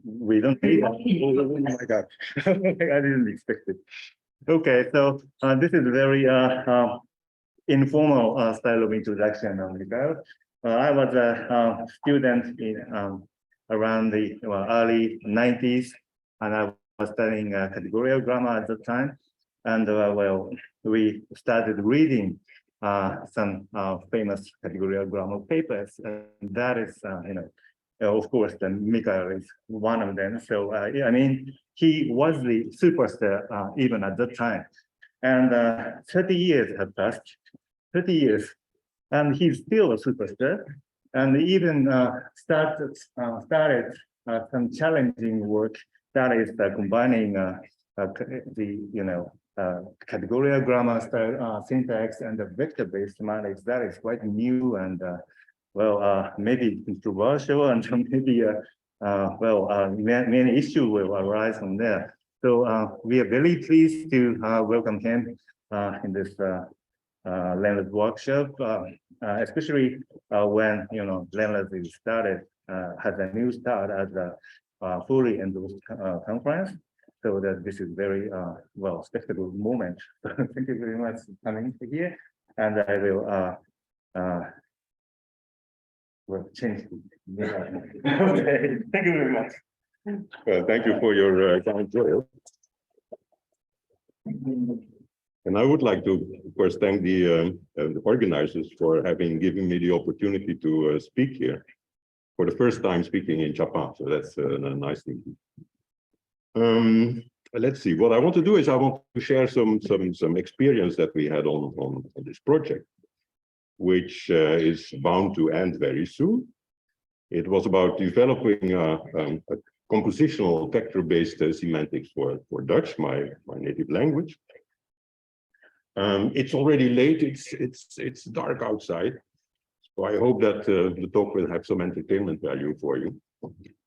we don't need that. Oh my God, I didn't expect it. Okay, so this is very informal style of introduction of Mikael. I was a student in around the early 90s, and I was studying categorical grammar at the time. And well, we started reading some famous categorical grammar papers. And that is, of course, then Mikael is one of them. So, I mean, he was the superstar even at that time. And 30 years have passed, 30 years, and he's still a superstar. And even started some challenging work that is combining the categorical grammar style, syntax and the vector-based semantics. That is quite new and well, maybe controversial, and maybe many issues will arise from there. So we are very pleased to welcome him in this Leonard workshop, especially when Leonard is started, has a new start as a fully endorsed conference. So that this is very well spectacle moment. So thank you very much for coming here, and I will change. Okay, thank you very much. Thank you for your kind joy. And I would like to, of course, thank the organizers for having given me the opportunity to speak here for the first time speaking in Japan. So that's a nice thing. Let's see. What I want to do is I want to share some experience that we had on this project, which is bound to end very soon. It was about developing a compositional vector-based semantics for Dutch, my native language. It's already late. It's dark outside, so I hope that the talk will have some entertainment value for you.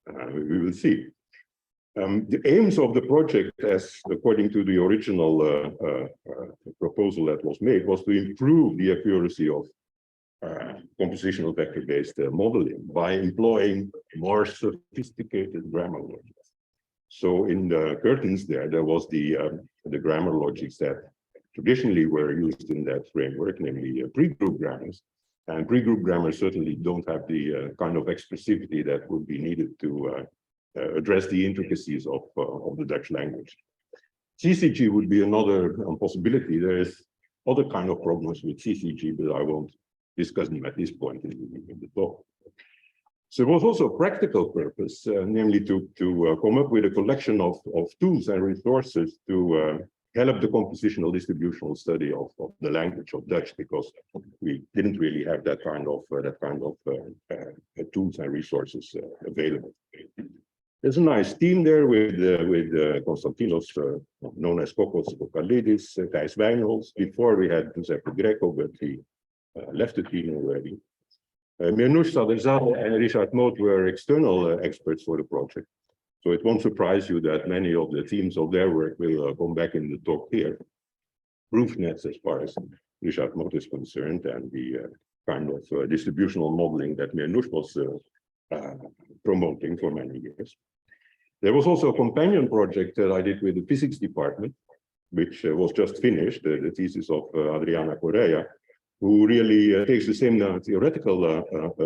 We will see. The aims of the project, as according to the original proposal that was made, was to improve the accuracy of compositional vector-based modeling by employing more sophisticated grammar logics. So in the curtains there was the grammar logics that traditionally were used in that framework, namely pre-group grammars. And pre-group grammars certainly don't have the kind of expressivity that would be needed to address the intricacies of the Dutch language. CCG would be another possibility. There is other kind of problems with CCG, but I won't discuss them at this point in the talk. So there was also a practical purpose, namely to come up with a collection of tools and resources to help the compositional distributional study of the language of Dutch, because we didn't really have that kind of tools and resources available. There's a nice team there with Konstantinos, known as Kokos Kokalidis, Thijs Wijnholz. Before we had Giuseppe Greco, but he left the team already. Mirnush Saderzadeh and Richard Moot were external experts for the project. So it won't surprise you that many of the themes of their work will come back in the talk here. Proof nets, as far as Richard Moot is concerned, and the kind of distributional modeling that Mirnush was promoting for many years. There was also a companion project that I did with the physics department, which was just finished, the thesis of Adriana Correa, who really takes the same theoretical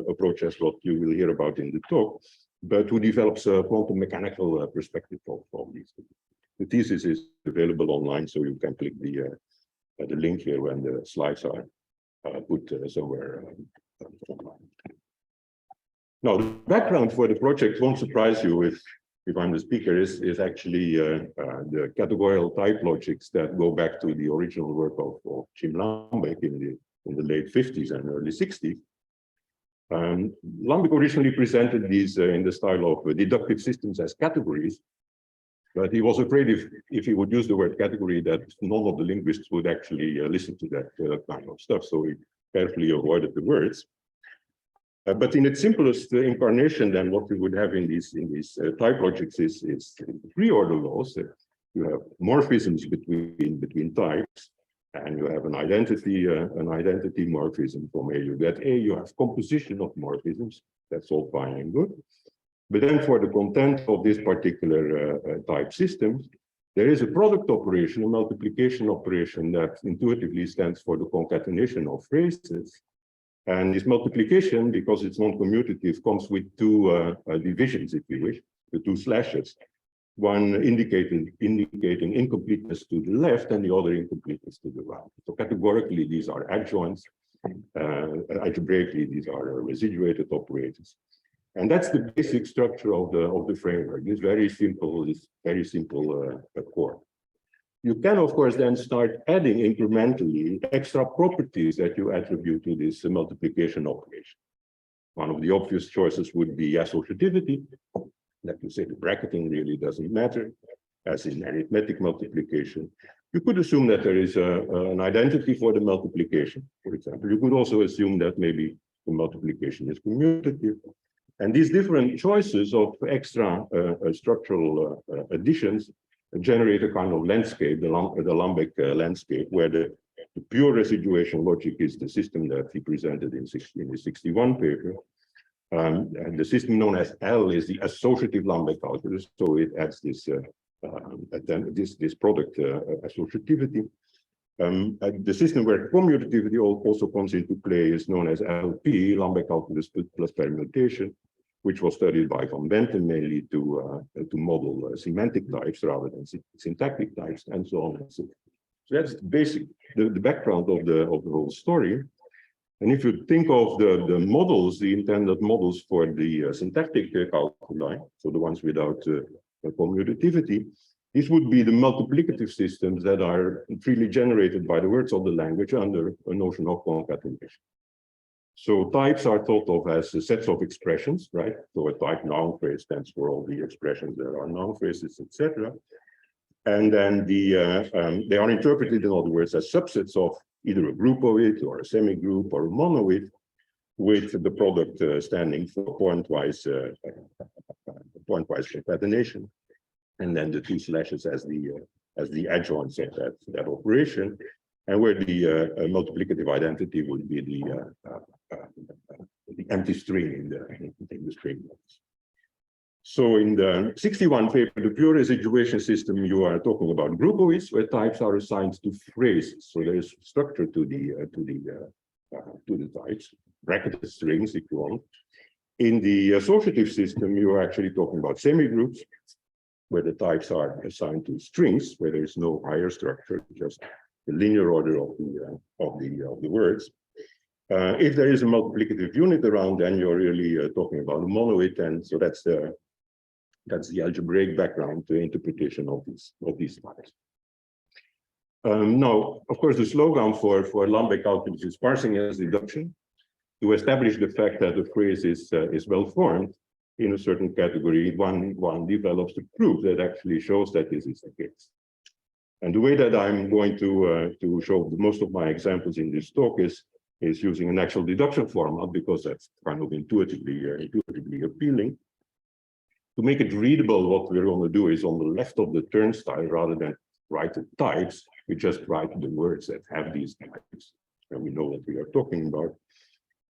approach as what you will hear about in the talk, but who develops a quantum mechanical perspective of these. The thesis is available online, so you can click the link here when the slides are put somewhere online. Now, the background for the project won't surprise you if I'm the speaker, is actually the categorical type logics that go back to the original work of Jim Lambeck in the late 50s and early 60s. Lambeck originally presented these in the style of deductive systems as categories, but he was afraid if he would use the word category that none of the linguists would actually listen to that kind of stuff, so he carefully avoided the words. But in its simplest incarnation, then what we would have in these type logics is pre-order laws. You have morphisms between types, and you have an identity morphism from A. You get A, you have composition of morphisms. That's all fine and good. But then for the content of this particular type system, there is a product operation, a multiplication operation that intuitively stands for the concatenation of phrases. And this multiplication, because it's non-commutative, comes with two divisions, if you wish, the two slashes. One indicating incompleteness to the left and the other incompleteness to the right. So categorically, these are adjoints. Algebraically, these are residuated operators. And that's the basic structure of the framework. This very simple core. You can, of course, then start adding incrementally extra properties that you attribute to this multiplication operation. One of the obvious choices would be associativity. Like you say, the bracketing really doesn't matter, as in arithmetic multiplication. You could assume that there is an identity for the multiplication, for example. You could also assume that maybe the multiplication is commutative. And these different choices of extra structural additions generate a kind of landscape, the Lambic landscape, where the pure residuation logic is the system that he presented in the 61 paper. And the system known as L is the associative Lambic calculus, so it adds this product associativity. The system where commutativity also comes into play is known as LP, Lambic calculus plus permutation, which was studied by Van Benten mainly to model semantic types rather than syntactic types, and so on and so forth. So that's the background of the whole story. And if you think of the models, the intended models for the syntactic calculi, so the ones without commutativity, these would be the multiplicative systems that are freely generated by the words of the language under a notion of concatenation. So types are thought of as sets of expressions, right? So a type noun phrase stands for all the expressions that are noun phrases, etc. And then they are interpreted, in other words, as subsets of either a group of it or a semi-group or a monoid, with the product standing for pointwise concatenation, and then the two slashes as the adjoints of that operation, and where the multiplicative identity would be the empty string in the string. So in the 61 paper, the pure residuation system, you are talking about groupoids, where types are assigned to phrases. So there is structure to the types, bracketed strings, if you want. In the associative system, you are actually talking about semi-groups, where the types are assigned to strings, where there is no higher structure, just the linear order of the words. If there is a multiplicative unit around, then you're really talking about a monoid, and so that's the algebraic background to interpretation of these types. Now, of course, the slogan for Lambic calculus is parsing as deduction, to establish the fact that the phrase is well formed in a certain category. One develops a proof that actually shows that this is the case. And the way that I'm going to show most of my examples in this talk is using an actual deduction format, because that's kind of intuitively appealing. To make it readable, what we're going to do is on the left of the turnstile, rather than write the types, we just write the words that have these types, and we know what we are talking about.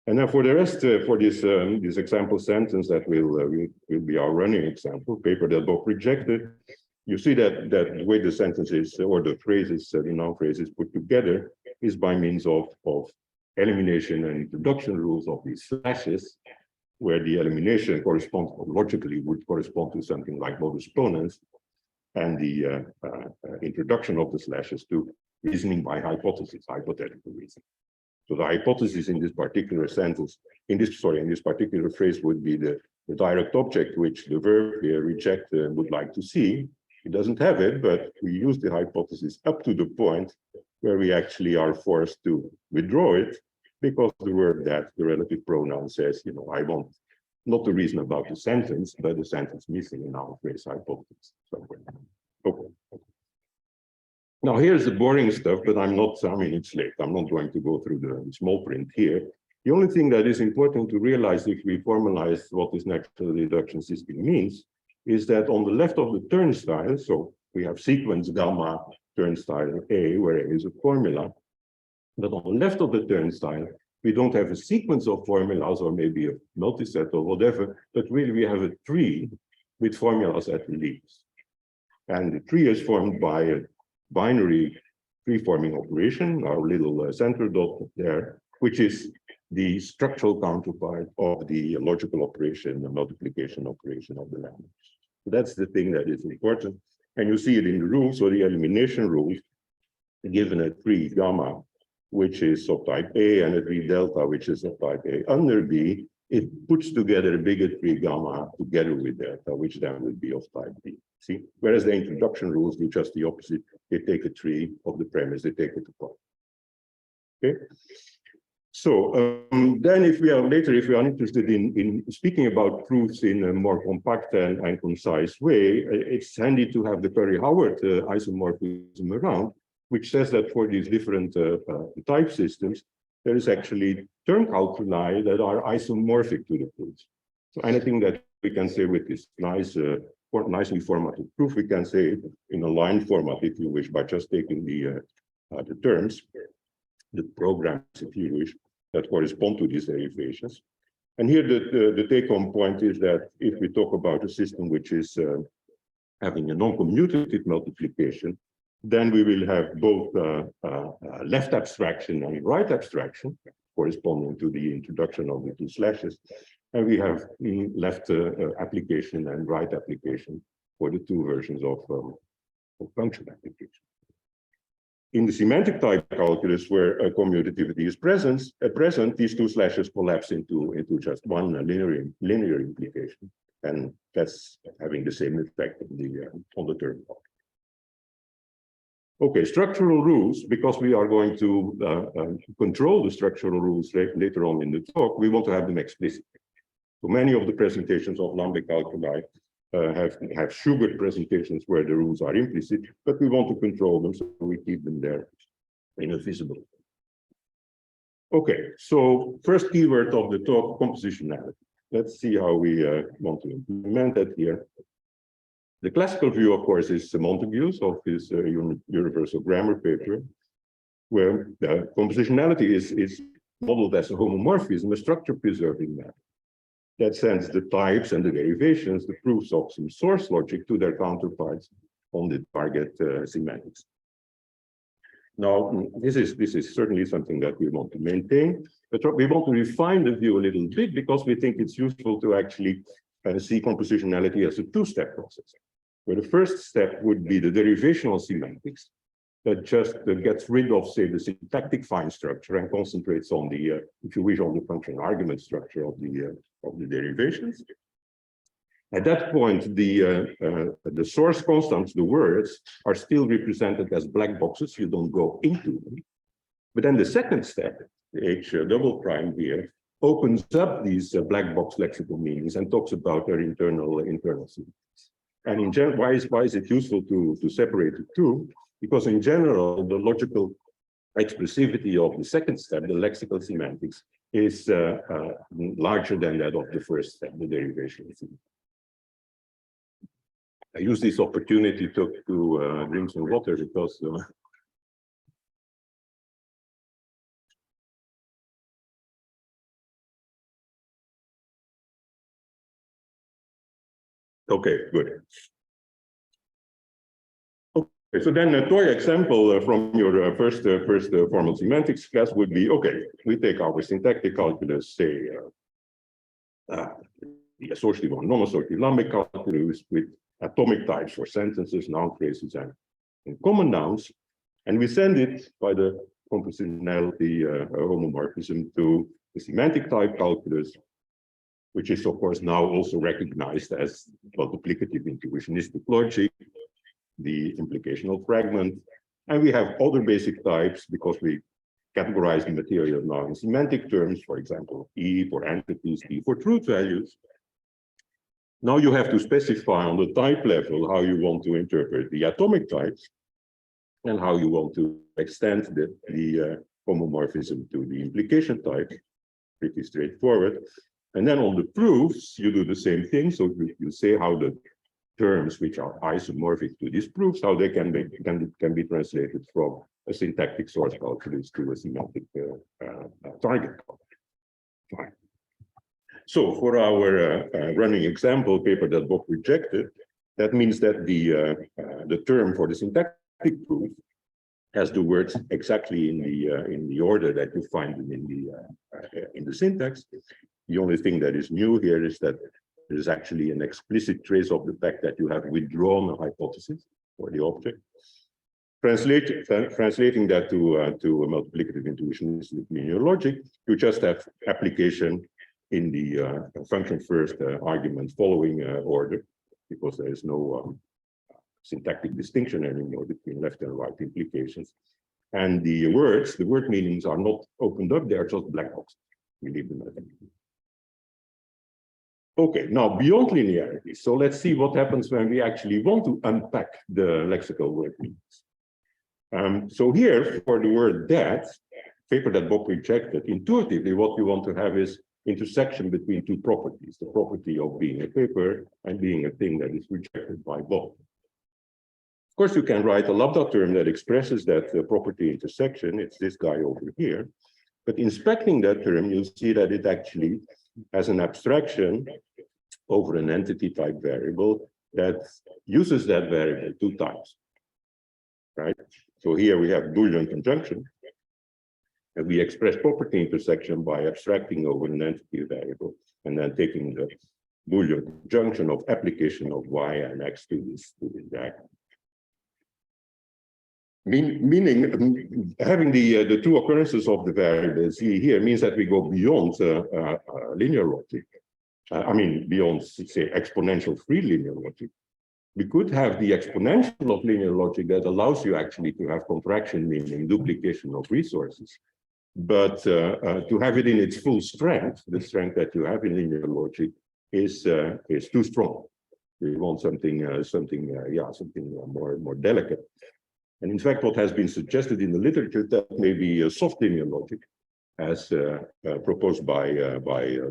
And then for the rest, for this example sentence that will be our running example, paper that Bob rejected, you see that the way the sentence is, or the phrases, the noun phrase is put together, is by means of elimination and introduction rules of these slashes, where the elimination corresponds, logically would correspond to something like modus ponens, and the introduction of the slashes to reasoning by hypothesis, hypothetical reasoning. So the hypothesis in this particular sentence, in this particular phrase, would be the direct object which the verb here reject would like to see. It doesn't have it, but we use the hypothesis up to the point where we actually are forced to withdraw it, because the word that the relative pronoun says, I want not the reason about the sentence, but the sentence missing in our phrase hypothesis somewhere. Okay. Now here's the boring stuff, but it's late. I'm not going to go through the small print here. The only thing that is important to realize if we formalize what this natural deduction system means is that on the left of the turnstile, so we have sequence gamma turnstile A, where A is a formula, but on the left of the turnstile, We don't have a sequence of formulas or maybe a multiset or whatever, but really we have a tree with formulas at the leaves. And the tree is formed by a binary tree-forming operation, our little center dot there, which is the structural counterpart of the logical operation, the multiplication operation of the language. So that's the thing that is important. And you see it in the rules or the elimination rules, given a tree gamma, which is of type A, and a tree delta, which is of type A under B, it puts together a bigger tree gamma together with delta, which then would be of type B. See, whereas the introduction rules do just the opposite. They take a tree of the premise, they take it apart. Okay. So then if we are interested in speaking about proofs in a more compact and concise way, it's handy to have the Curry-Howard isomorphism around, which says that for these different type systems, there is actually term calculi that are isomorphic to the proofs. So anything that we can say with this nicely formatted proof, we can say it in a line format, if you wish, by just taking the terms, the programs, if you wish, that correspond to these derivations. And here the take-home point is that if we talk about a system which is having a non-commutative multiplication, then we will have both left abstraction and right abstraction, corresponding to the introduction of the two slashes. And we have left application and right application for the two versions of function application. In the semantic type calculus, where commutativity is present, these two slashes collapse into just one linear implication, and that's having the same effect on the term. Okay, structural rules, because we are going to control the structural rules later on in the talk, we want to have them explicit. So many of the presentations of Lambda calculi have sugared presentations where the rules are implicit, but we want to control them, so we keep them there in a visible. Okay, so first keyword of the talk, compositionality. Let's see how we want to implement that here. The classical view, of course, is Moortgat's of his universal grammar paper, where compositionality is modeled as a homomorphism, a structure-preserving method that sends the types and the derivations, the proofs of some source logic, to their counterparts on the target semantics. Now, this is certainly something that we want to maintain, but we want to refine the view a little bit because we think it's useful to actually see compositionality as a two-step process, where the first step would be the derivational semantics that just gets rid of, say, the syntactic fine structure and concentrates on the, if you wish, on the function argument structure of the derivations. At that point, the source constants, the words, are still represented as black boxes. You don't go into them. But then the second step, the H double prime here, opens up these black box lexical meanings and talks about their internal semantics. And in general, why is it useful to separate the two? Because in general, the logical expressivity of the second step, the lexical semantics, is larger than that of the first step, the derivation. I use this opportunity to drink some water because okay, good. Okay, so then a toy example from your first formal semantics class would be, okay, we take our syntactic calculus, say, the associative or non-associative lambic calculus with atomic types for sentences, noun phrases, and common nouns, and we send it by the compositionality homomorphism to the semantic type calculus, which is, of course, now also recognized as multiplicative intuitionistic logic, the implicational fragment, and we have other basic types because we categorize the material now in semantic terms, for example, E for entities, T for truth values. Now you have to specify on the type level how you want to interpret the atomic types and how you want to extend the homomorphism to the implication type. Pretty straightforward. And then on the proofs, you do the same thing. So you say how the terms which are isomorphic to these proofs, how they can be translated from a syntactic source calculus to a semantic target calculus. Fine. So for our running example paper that Bob rejected, that means that the term for the syntactic proof has the words exactly in the order that you find them in the syntax. The only thing that is new here is that there is actually an explicit trace of the fact that you have withdrawn a hypothesis for the object. Translating that to a multiplicative intuitionistic linear logic, you just have application in the function first argument following order, because there is no syntactic distinction anymore between left and right implications. And the word meanings are not opened up, they are just black boxes. We leave them at that. Okay, now beyond linearity. So let's see what happens when we actually want to unpack the lexical word meanings. So here, for the word that, paper that Bob rejected, intuitively what we want to have is intersection between two properties, the property of being a paper and being a thing that is rejected by Bob. Of course, you can write a lambda term that expresses that property intersection. It's this guy over here. But inspecting that term, you'll see that it actually has an abstraction over an entity type variable that uses that variable 2 times, right? So here we have Boolean conjunction, and we express property intersection by abstracting over an entity variable and then taking the Boolean conjunction of application of y and x to this diagram. Meaning having the 2 occurrences of the variables here means that we go beyond linear logic. I mean, beyond, say, exponential free linear logic. We could have the exponential of linear logic that allows you actually to have contraction, meaning duplication of resources. But to have it in its full strength, the strength that you have in linear logic is too strong. We want something more delicate. And in fact, what has been suggested in the literature that maybe a soft linear logic, as proposed by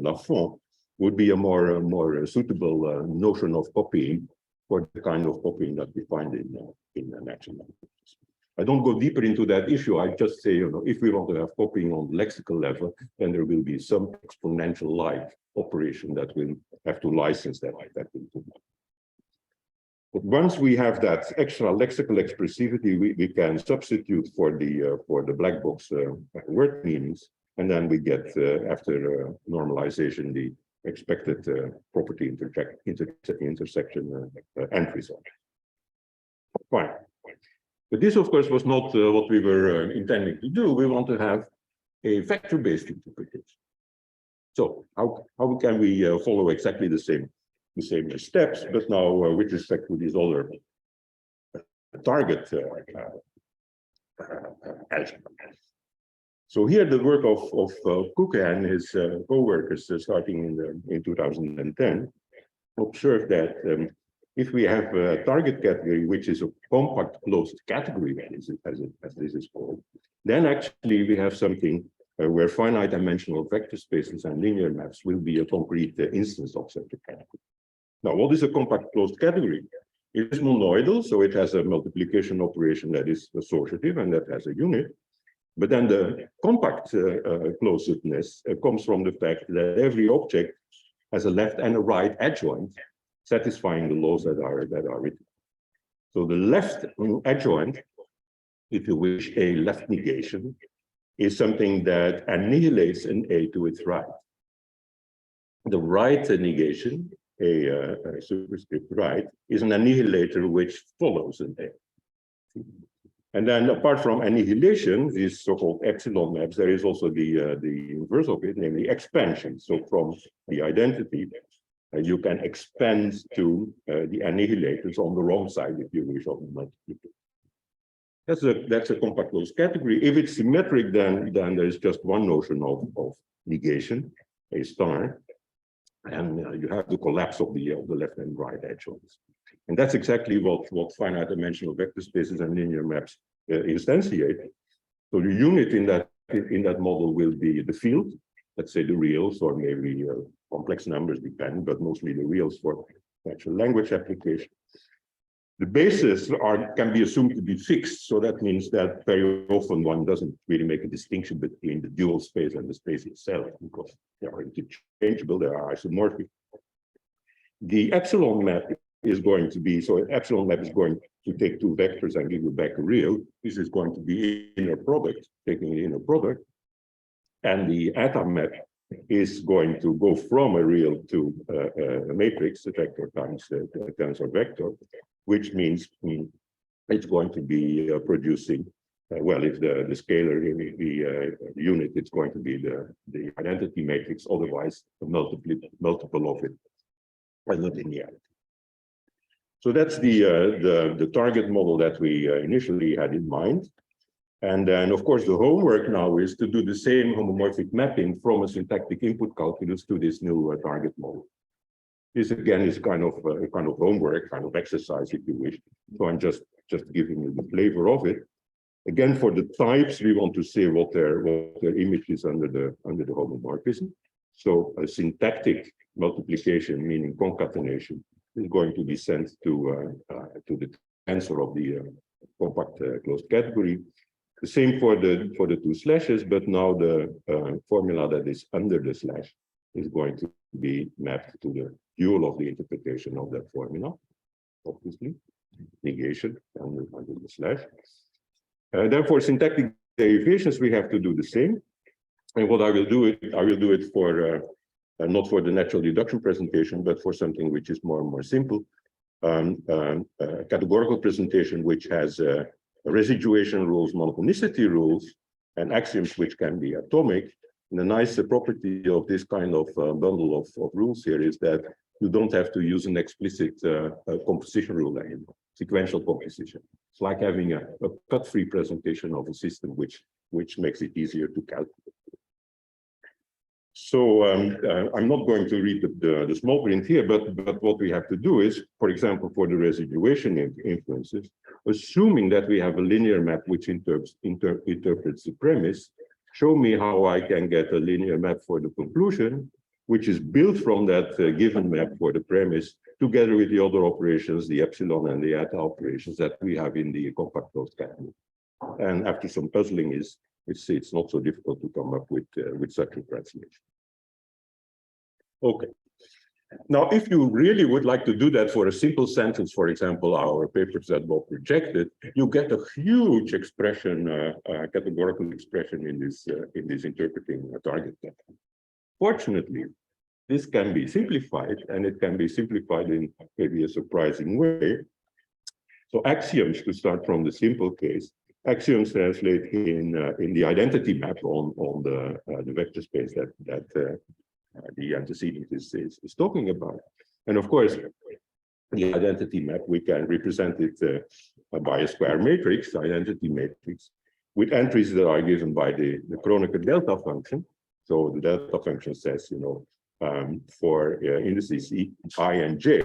Lafont, would be a more suitable notion of copying for the kind of copying that we find in natural languages. I don't go deeper into that issue. I just say, if we want to have copying on the lexical level, then there will be some exponential-like operation that will have to license that into. But once we have that extra lexical expressivity, we can substitute for the black box word meanings, and then we get after normalization the expected property intersection end result. Fine. But this, of course, was not what we were intending to do. We want to have a vector-based interpretation. So how can we follow exactly the same steps, but now with respect to these other target algebra. So here the work of Kuke and his co-workers starting in 2010 observed that if we have a target category, which is a compact closed category, as this is called, then actually we have something where finite dimensional vector spaces and linear maps will be a concrete instance of such a category. Now, what is a compact closed category? It is monoidal, so it has a multiplication operation that is associative and that has a unit. But then the compact closedness comes from the fact that every object has a left and a right adjoint, satisfying the laws that are written. So the left adjoint, if you wish, a left negation, is something that annihilates an A to its right. The right negation, a superscript right, is an annihilator which follows an A. And then apart from annihilation, these so-called epsilon maps, there is also the inverse of it, namely expansion. So from the identity, you can expand to the annihilators on the wrong side, if you wish, of the multiplication. That's a compact closed category. If it's symmetric, then there is just one notion of negation, a star, and you have the collapse of the left and right adjoints. And that's exactly what finite dimensional vector spaces and linear maps instantiate. So the unit in that model will be the field, let's say the reals, or maybe complex numbers depend, but mostly the reals for natural language application. The bases can be assumed to be fixed, so that means that very often one doesn't really make a distinction between the dual space and the space itself, because they are interchangeable, they are isomorphic. The epsilon map is going to be, so epsilon map is going to take two vectors and give you back a real. This is going to be inner product, taking the inner product. And the eta map is going to go from a real to a matrix, a vector times a tensor vector, which means it's going to be producing, well, if the scalar in the unit, it's going to be the identity matrix, otherwise a multiple of it, and not linearity. So that's the target model that we initially had in mind. And then, of course, the homework now is to do the same homomorphic mapping from a syntactic input calculus to this new target model. This again is kind of homework, kind of exercise, if you wish. So I'm just giving you the flavor of it. Again, for the types, we want to say what their image is under the homomorphism. So a syntactic multiplication, meaning concatenation, is going to be sent to the tensor of the compact closed category. The same for the two slashes, but now the formula that is under the slash is going to be mapped to the dual of the interpretation of that formula, obviously, negation under the slash. Therefore, syntactic derivations, we have to do the same. And what I will do it for, not for the natural deduction presentation, but for something which is more and more simple, categorical presentation, which has residuation rules, monotonicity rules, and axioms which can be atomic. And the nice property of this kind of bundle of rules here is that you don't have to use an explicit composition rule anymore, sequential composition. It's like having a cut-free presentation of a system which makes it easier to calculate. So I'm not going to read the small print here, but what we have to do is, for example, for the residuation influences, assuming that we have a linear map which interprets the premise, show me how I can get a linear map for the conclusion, which is built from that given map for the premise, together with the other operations, the epsilon and the eta operations that we have in the compact closed category. And after some puzzling, it's not so difficult to come up with such a translation. Okay. Now, if you really would like to do that for a simple sentence, for example, our papers that Bob rejected, you get a huge expression, categorical expression in this interpreting target map. Fortunately, this can be simplified, and it can be simplified in maybe a surprising way. So axioms, to start from the simple case, axioms translate in the identity map on the vector space that the antecedent is talking about. And of course, the identity map, we can represent it by a square matrix, identity matrix, with entries that are given by the Kronecker delta function. So the delta function says, you know, for indices I and j,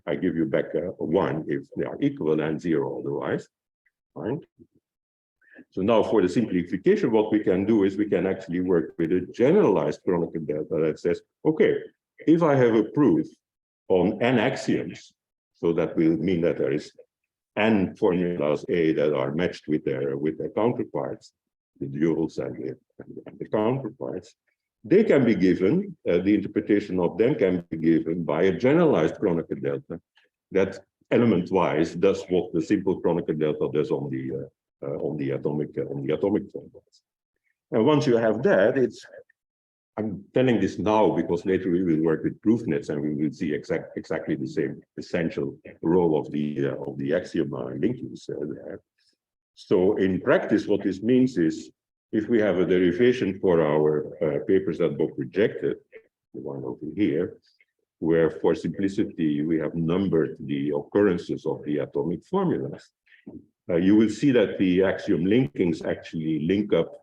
I give you back a 1 if they are equal and 0 otherwise. Right? So now for the simplification, what we can do is we can actually work with a generalized Kronecker delta that says, okay, if I have a proof on n axioms, so that will mean that there is n formulas A that are matched with their counterparts, the duals and the counterparts, they can be given, the interpretation of them can be given by a generalized Kronecker delta that element-wise does what the simple Kronecker delta does on the atomic formulas. And once you have that, I'm telling this now because later we will work with proof nets and we will see exactly the same essential role of the axiom linkings there. So in practice, what this means is if we have a derivation for our papers that Bob rejected, the one over here, where for simplicity we have numbered the occurrences of the atomic formulas, you will see that the axiom linkings actually link up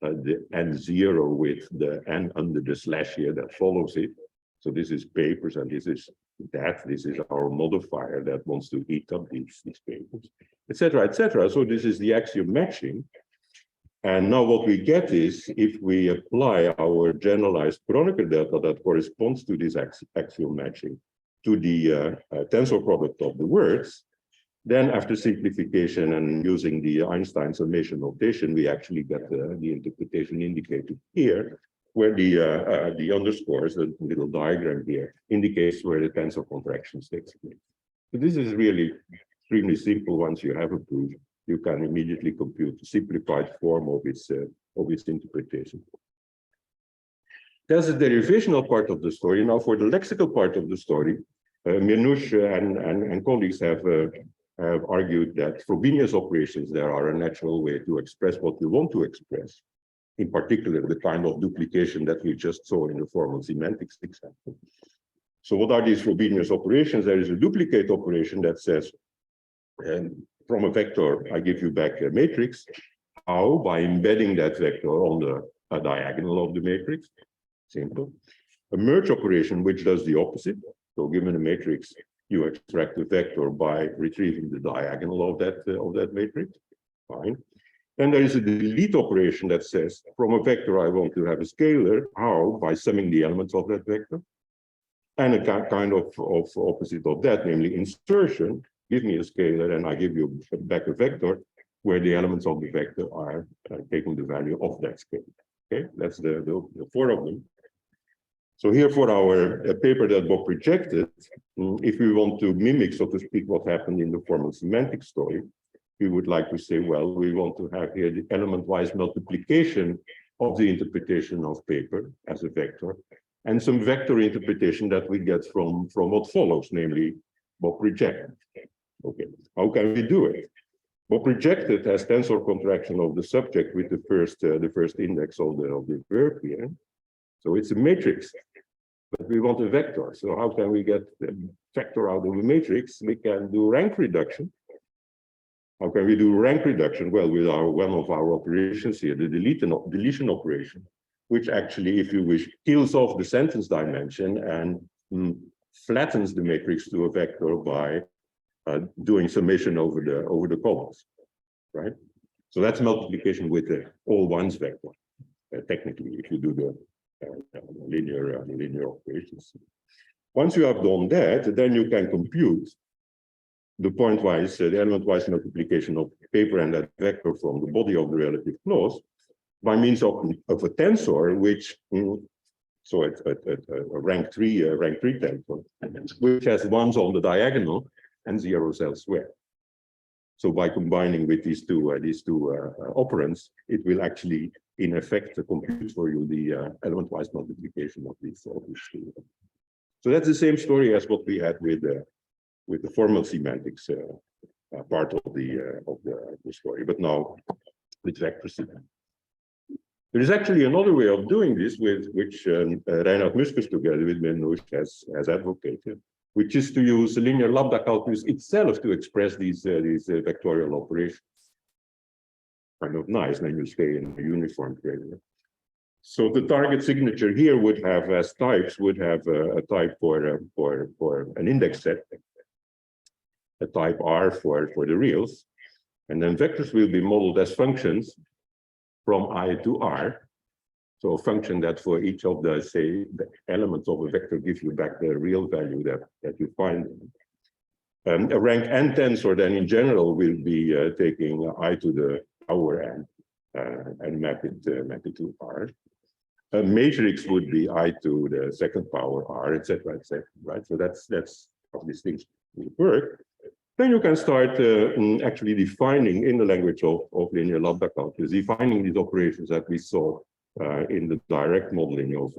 the n0 with the n under the slash here that follows it. So this is papers and this is that. This is our modifier that wants to eat up these papers, etc., etc. So this is the axiom matching. And now what we get is if we apply our generalized Kronecker delta that corresponds to this axiom matching to the tensor product of the words, Then after simplification and using the Einstein summation notation, we actually get the interpretation indicated here, where the underscores, the little diagram here, indicates where the tensor contractions takes place. So this is really extremely simple. Once you have a proof, you can immediately compute the simplified form of its interpretation. That's the derivational part of the story. Now, for the lexical part of the story, Minouche and colleagues have argued that Frobenius operations there are a natural way to express what we want to express. In particular, the kind of duplication that we just saw in the formal semantics example. So what are these Frobenius operations? There is a duplicate operation that says, from a vector, I give you back a matrix. How? By embedding that vector on the diagonal of the matrix. Simple. A merge operation, which does the opposite. So given a matrix, you extract the vector by retrieving the diagonal of that matrix. Fine. Then there is a delete operation that says, from a vector, I want to have a scalar. How? By summing the elements of that vector. And a kind of opposite of that, namely insertion. Give me a scalar, and I give you back a vector where the elements of the vector are taking the value of that scalar. Okay, that's the four of them. So here for our paper that Bob rejected, if we want to mimic, so to speak, what happened in the formal semantic story, we would like to say, well, we want to have here the element-wise multiplication of the interpretation of paper as a vector, and some vector interpretation that we get from what follows, namely Bob rejected. Okay, how can we do it? Bob rejected has tensor contraction of the subject with the first index of the verb here. So it's a matrix, but we want a vector. So how can we get the vector out of a matrix? We can do rank reduction. How can we do rank reduction? Well, with one of our operations here, the deletion operation, which actually, if you wish, kills off the sentence dimension and flattens the matrix to a vector by doing summation over the columns, right? So that's multiplication with the all ones vector, technically, if you do the linear operations. Once you have done that, then you can compute the pointwise, the element-wise multiplication of paper and that vector from the body of the relative clause by means of a tensor, which so it's a rank 3 tensor, which has ones on the diagonal and zeros elsewhere. So by combining with these two operands, it will actually, in effect, compute for you the element-wise multiplication of these two. So that's the same story as what we had with the formal semantics part of the story, but now with vector semantics. There is actually another way of doing this, which Reinhard Muskes together with Minouche has advocated, which is to use linear lambda calculus itself to express these vectorial operations. Kind of nice, then you stay in a uniform gradient. So the target signature here would have as types a type for an index set, a type R for the reals, and then vectors will be modeled as functions from I to R. So a function that for each of the, say, the elements of a vector gives you back the real value that you find. A rank n tensor then in general will be taking I to the power n and map it to R. A matrix would be I to the second power R, etc., right? So that's how these things work. Then you can start actually defining in the language of linear lambda calculus, defining these operations that we saw in the direct modeling of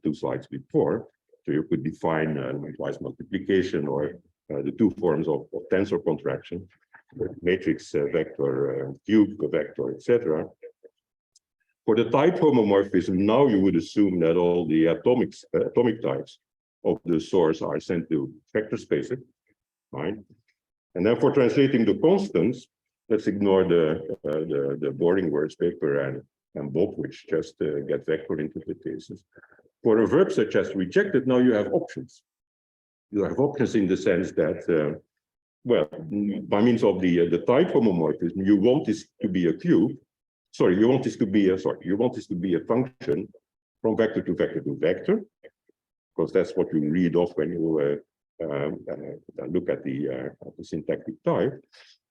2 slides before. So you could define twice multiplication or the two forms of tensor contraction, matrix vector, cube vector, etc. For the type homomorphism, now you would assume that all the atomic types of the source are sent to vector spaces, fine. And then for translating the constants, let's ignore the boring words paper and Bob, which just get vector interpretations. For a verb such as rejected, now you have options. You have options in the sense that, well, by means of the type homomorphism, you want this to be a cube. Sorry, you want this to be a function from vector to vector to vector, because that's what you read off when you look at the syntactic type.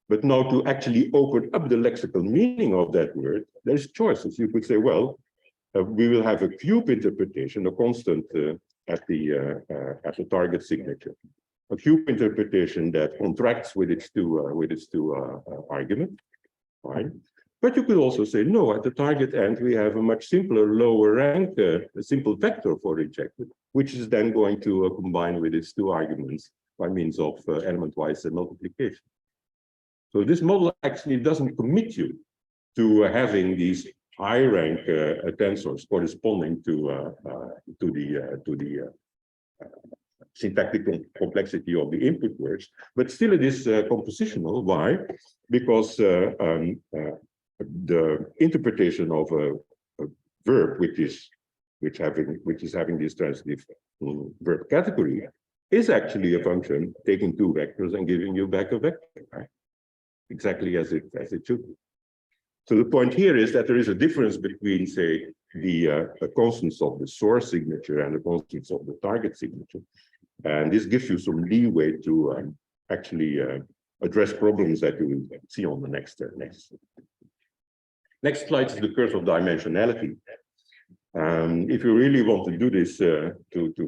But now to actually open up the lexical meaning of that word, there's choices. You could say, well, we will have a cube interpretation, a constant at the target signature. A cube interpretation that contracts with its two arguments. Fine. But you could also say, no, at the target end, we have a much simpler lower rank, a simple vector for rejected, which is then going to combine with its two arguments by means of element-wise multiplication. So this model actually doesn't commit you to having these high rank tensors corresponding to the syntactic complexity of the input words, but still it is compositional. Why? Because the interpretation of a verb which is having this transitive verb category is actually a function taking two vectors and giving you back a vector, right? Exactly as it should be. So the point here is that there is a difference between, say, the constants of the source signature and the constants of the target signature, and this gives you some leeway to actually address problems that you will see on the next slide is the curse of dimensionality. If you really want to do this to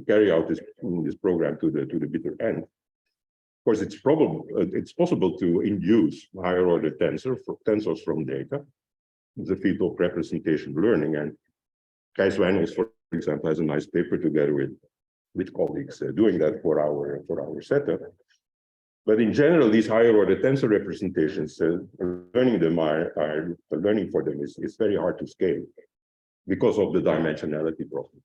carry out this program to the bitter end, of course, it's possible to induce higher order tensors from data. It's a field of representation learning, and Gijs Wijnals, for example, has a nice paper together with colleagues doing that for our setup. But in general, these higher order tensor representations, learning for them is very hard to scale because of the dimensionality problem.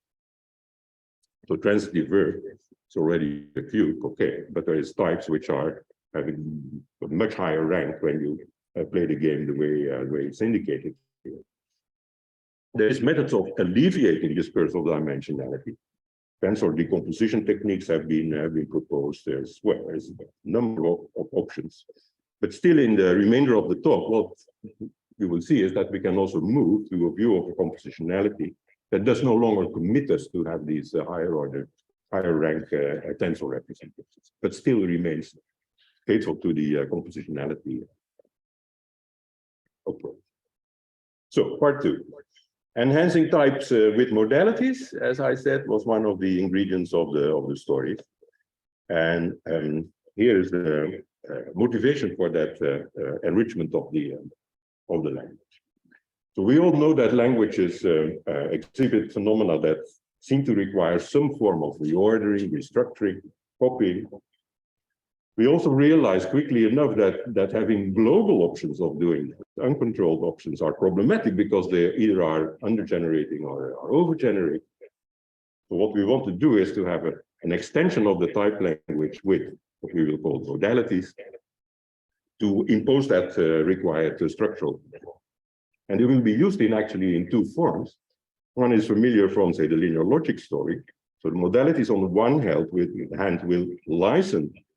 So transitive verb is already a cube, okay, but there is types which are having a much higher rank when you play the game the way it's indicated here. There is methods of alleviating this curse of dimensionality. Tensor decomposition techniques have been proposed. There's a number of options, but still in the remainder of the talk, what you will see is that we can also move to a view of compositionality that does no longer commit us to have these higher rank tensor representations, but still remains faithful to the compositionality approach. So part two. Enhancing types with modalities, as I said, was one of the ingredients of the story. And here is the motivation for that enrichment of the language. So we all know that languages exhibit phenomena that seem to require some form of reordering, restructuring, copying. We also realize quickly enough that having global options of doing uncontrolled options are problematic because they either are under-generating or are over-generating. So what we want to do is to have an extension of the type language with what we will call modalities to impose that required structural. And it will be used actually in two forms. One is familiar from, say, the linear logic story. So the modalities on the one hand will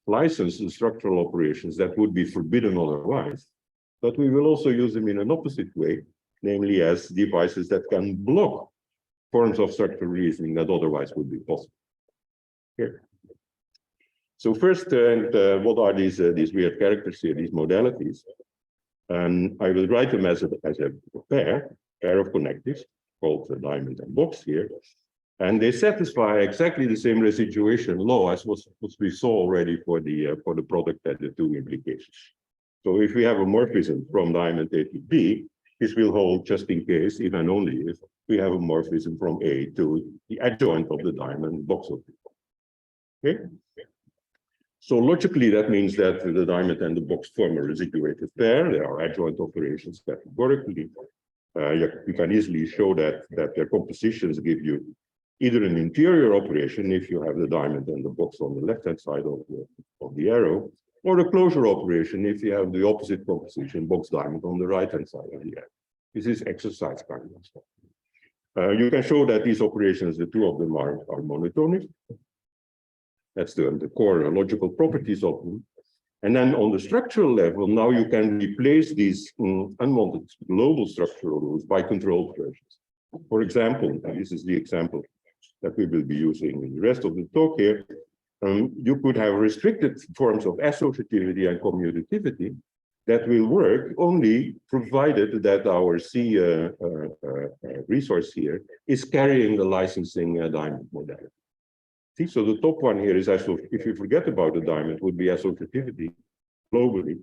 license the structural operations that would be forbidden otherwise. But we will also use them in an opposite way, namely as devices that can block forms of structural reasoning that otherwise would be possible. Here. So first, what are these weird characters here, these modalities? I will write them as a pair of connectives called the diamond and box here. And they satisfy exactly the same residuation law as what we saw already for the product at the two implications. So if we have a morphism from diamond A to B, this will hold just in case, if and only if we have a morphism from A to the adjoint of the diamond box of B. Okay? So logically, that means that the diamond and the box form a residuated pair. There are adjoint operations categorically. You can easily show that their compositions give you either an interior operation if you have the diamond and the box on the left-hand side of the arrow, or a closure operation if you have the opposite composition, box diamond, on the right-hand side of the arrow. This is exercise kind of stuff. You can show that these operations, the two of them are monotonic. That's the core logical properties of them. And then on the structural level, now you can replace these unwanted global structural rules by controlled versions. For example, and this is the example that we will be using in the rest of the talk here, you could have restricted forms of associativity and commutativity that will work only provided that our C resource here is carrying the licensing diamond modality. See, so the top one here is if you forget about the diamond, would be associativity globally,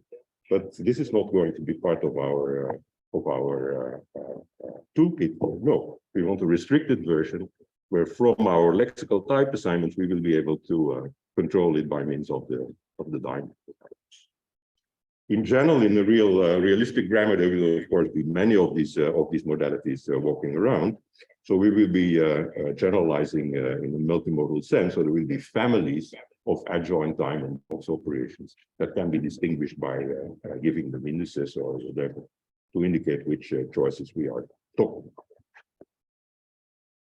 but this is not going to be part of our toolkit. No, we want a restricted version where from our lexical type assignments we will be able to control it by means of the diamond. In general, in the realistic grammar, there will of course be many of these modalities walking around. So we will be generalizing in a multimodal sense. So there will be families of adjoint diamond box operations that can be distinguished by giving them indices or whatever to indicate which choices we are talking about.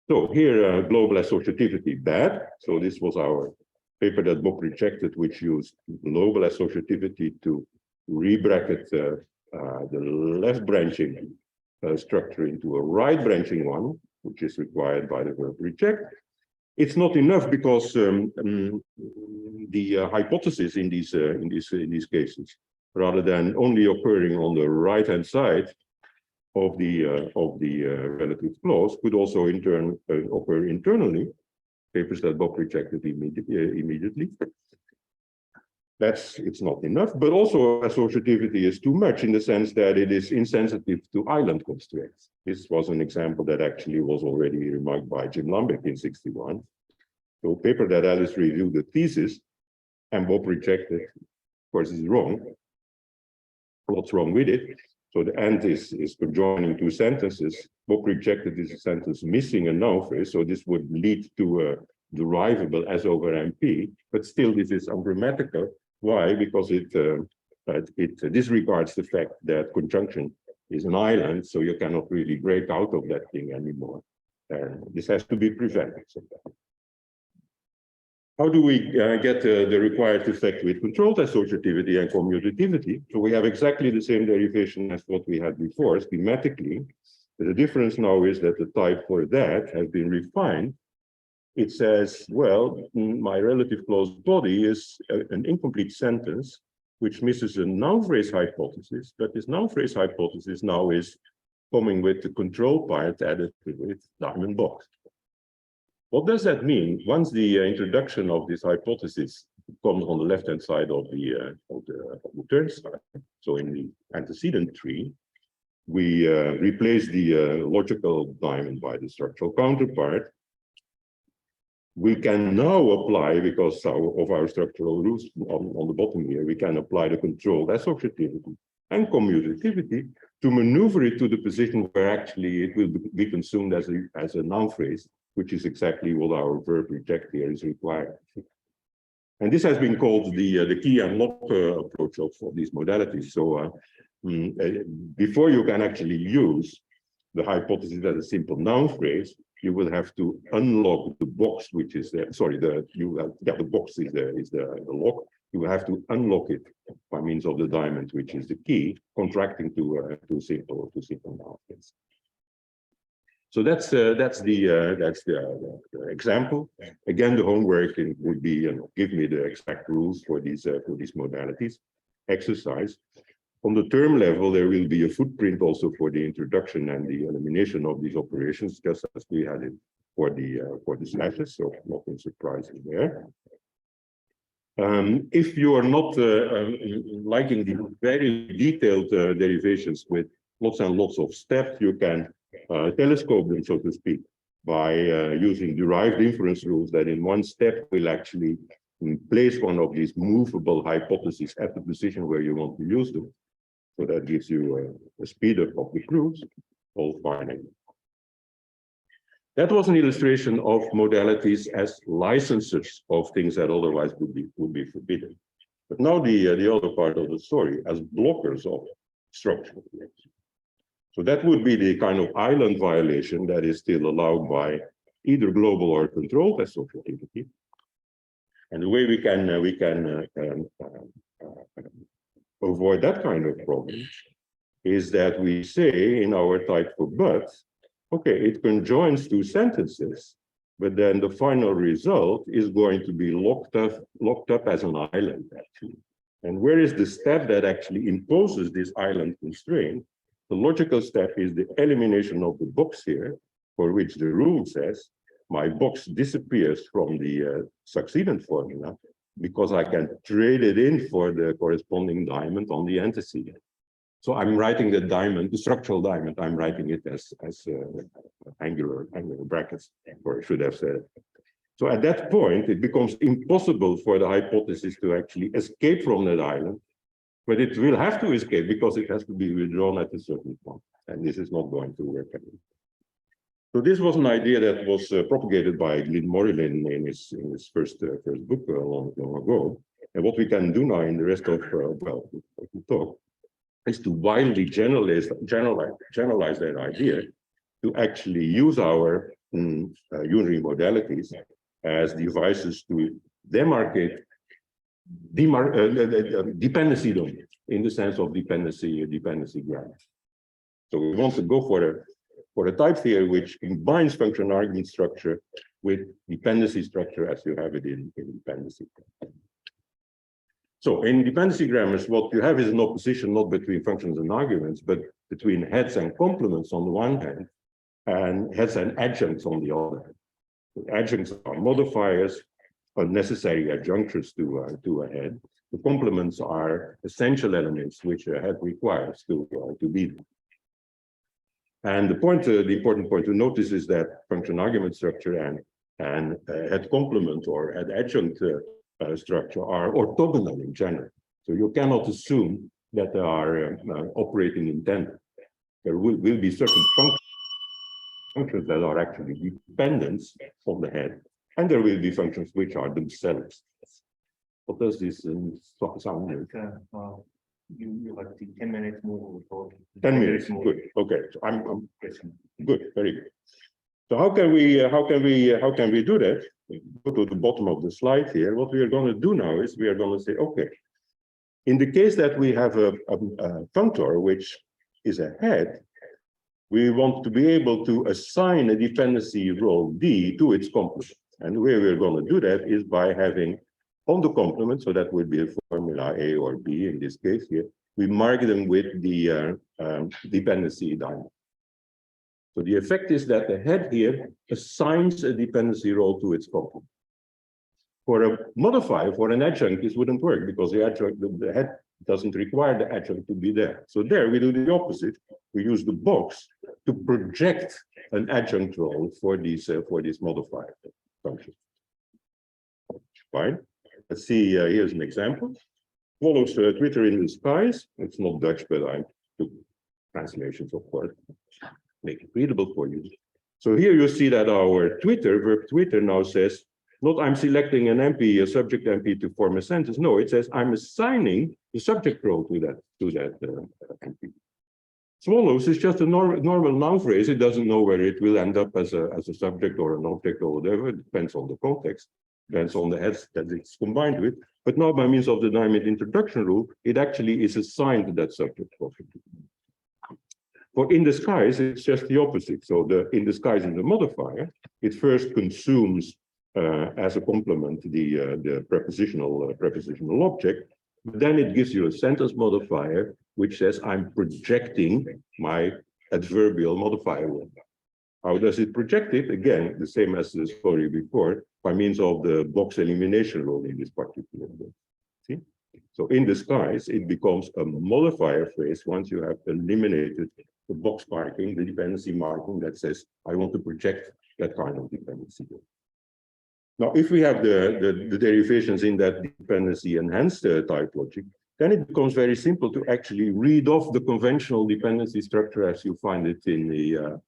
So here, global associativity bad. So this was our paper that Bob rejected, which used global associativity to rebracket the left branching structure into a right branching one, which is required by the verb reject. It's not enough because the hypothesis in these cases, rather than only occurring on the right-hand side of the relative clause, could also in turn occur internally. Papers that Bob rejected immediately. It's not enough, but also associativity is too much in the sense that it is insensitive to island constraints. This was an example that actually was already remarked by Jim Lambic in '61. So a paper that Alice reviewed the thesis and Bob rejected, of course, is wrong. What's wrong with it? So the end is conjoining two sentences. Bob rejected this sentence missing a noun phrase, so this would lead to a derivable S over MP, but still this is ungrammatical. Why? Because it disregards the fact that conjunction is an island, so you cannot really break out of that thing anymore. This has to be prevented. How do we get the required effect with controlled associativity and commutativity? So we have exactly the same derivation as what we had before, schematically. The difference now is that the type for that has been refined. It says, well, my relative clause body is an incomplete sentence, which misses a noun phrase hypothesis, but this noun phrase hypothesis now is coming with the control part added with diamond box. What does that mean? Once the introduction of this hypothesis comes on the left-hand side of the turn side, so in the antecedent tree, we replace the logical diamond by the structural counterpart. We can now apply, because of our structural rules on the bottom here, we can apply the controlled associativity and commutativity to maneuver it to the position where actually it will be consumed as a noun phrase, which is exactly what our verb reject here is required. And this has been called the key and lock approach of these modalities. So before you can actually use the hypothesis as a simple noun phrase, you will have to unlock the box, which is there. Sorry, the box is the lock. You will have to unlock it by means of the diamond, which is the key, contracting to simple noun phrase. So that's the example. Again, the homework would be give me the exact rules for these modalities. Exercise. On the term level, there will be a footprint also for the introduction and the elimination of these operations, just as we had it for the slashes. So nothing surprising there. If you are not liking the very detailed derivations with lots and lots of steps, you can telescope them, so to speak, by using derived inference rules that in one step will actually place one of these movable hypotheses at the position where you want to use them. So that gives you a speed up of the proofs, all finite. That was an illustration of modalities as licensors of things that otherwise would be forbidden. But now the other part of the story as blockers of structural creation. So that would be the kind of island violation that is still allowed by either global or controlled associativity. And the way we can avoid that kind of problem is that we say in our type for but, okay, it conjoins two sentences but then the final result is going to be locked up as an island, actually. And where is the step that actually imposes this island constraint? The logical step is the elimination of the box here, for which the rule says my box disappears from the succeeding formula because I can trade it in for the corresponding diamond on the antecedent. So I'm writing the diamond, the structural diamond, I'm writing it as angular brackets, or I should have said it. So at that point, it becomes impossible for the hypothesis to actually escape from that island, but it will have to escape because it has to be withdrawn at a certain point, and this is not going to work anymore. So this was an idea that was propagated by Glyn Morilin in his first book long ago. And what we can do now in the rest of the talk is to widely generalize that idea to actually use our unary modalities as devices to demarcate dependency domains in the sense of dependency grammar. So we want to go for a type theory which combines function argument structure with dependency structure as you have it in dependency. So in dependency grammars, what you have is an opposition not between functions and arguments, but between heads and complements on the one hand, and heads and adjuncts on the other hand. The adjuncts are modifiers, unnecessary adjunctors to a head. The complements are essential elements which a head requires to be there. And the important point to notice is that function argument structure and head complement or head adjunct structure are orthogonal in general. So you cannot assume that they are operating in tandem. There will be certain functions that are actually dependents of the head, and there will be functions which are themselves. What does this sound like? You have 10 minutes more. 10 minutes, good. Okay, so I'm good, very good. So how can we do that? Go to the bottom of the slide here. What we are going to do now is we are going to say, okay, in the case that we have a functor which is a head, we want to be able to assign a dependency role D to its complement. And the way we're going to do that is by having on the complement, so that would be a formula A or B in this case here, we mark them with the dependency diamond. So the effect is that the head here assigns a dependency role to its complement. For a modifier, for an adjunct, this wouldn't work because the head doesn't require the adjunct to be there. So there we do the opposite. We use the box to project an adjunct role for these modifier functions. Fine. Let's see, here's an example. Follows Twitter in the skies. It's not Dutch, but I took translations, of course, make it readable for you. So here you see that our verb Twitter now says, not I'm selecting an MP, a subject MP to form a sentence. No, it says I'm assigning the subject role to that MP. Swallows is just a normal noun phrase. It doesn't know whether it will end up as a subject or an object or whatever. It depends on the context. Depends on the heads that it's combined with. But now by means of the diamond introduction rule, it actually is assigned to that subject property. For in the skies, it's just the opposite. So the in the skies in the modifier, it first consumes as a complement the prepositional object, but then it gives you a sentence modifier which says I'm projecting my adverbial modifier. How does it project it? Again, the same as the story before, by means of the box elimination rule in this particular book. See? So in the skies, it becomes a modifier phrase once you have eliminated the box marking, the dependency marking that says, I want to project that kind of dependency. Now, if we have the derivations in that dependency enhanced type logic, then it becomes very simple to actually read off the conventional dependency structure as you find it in the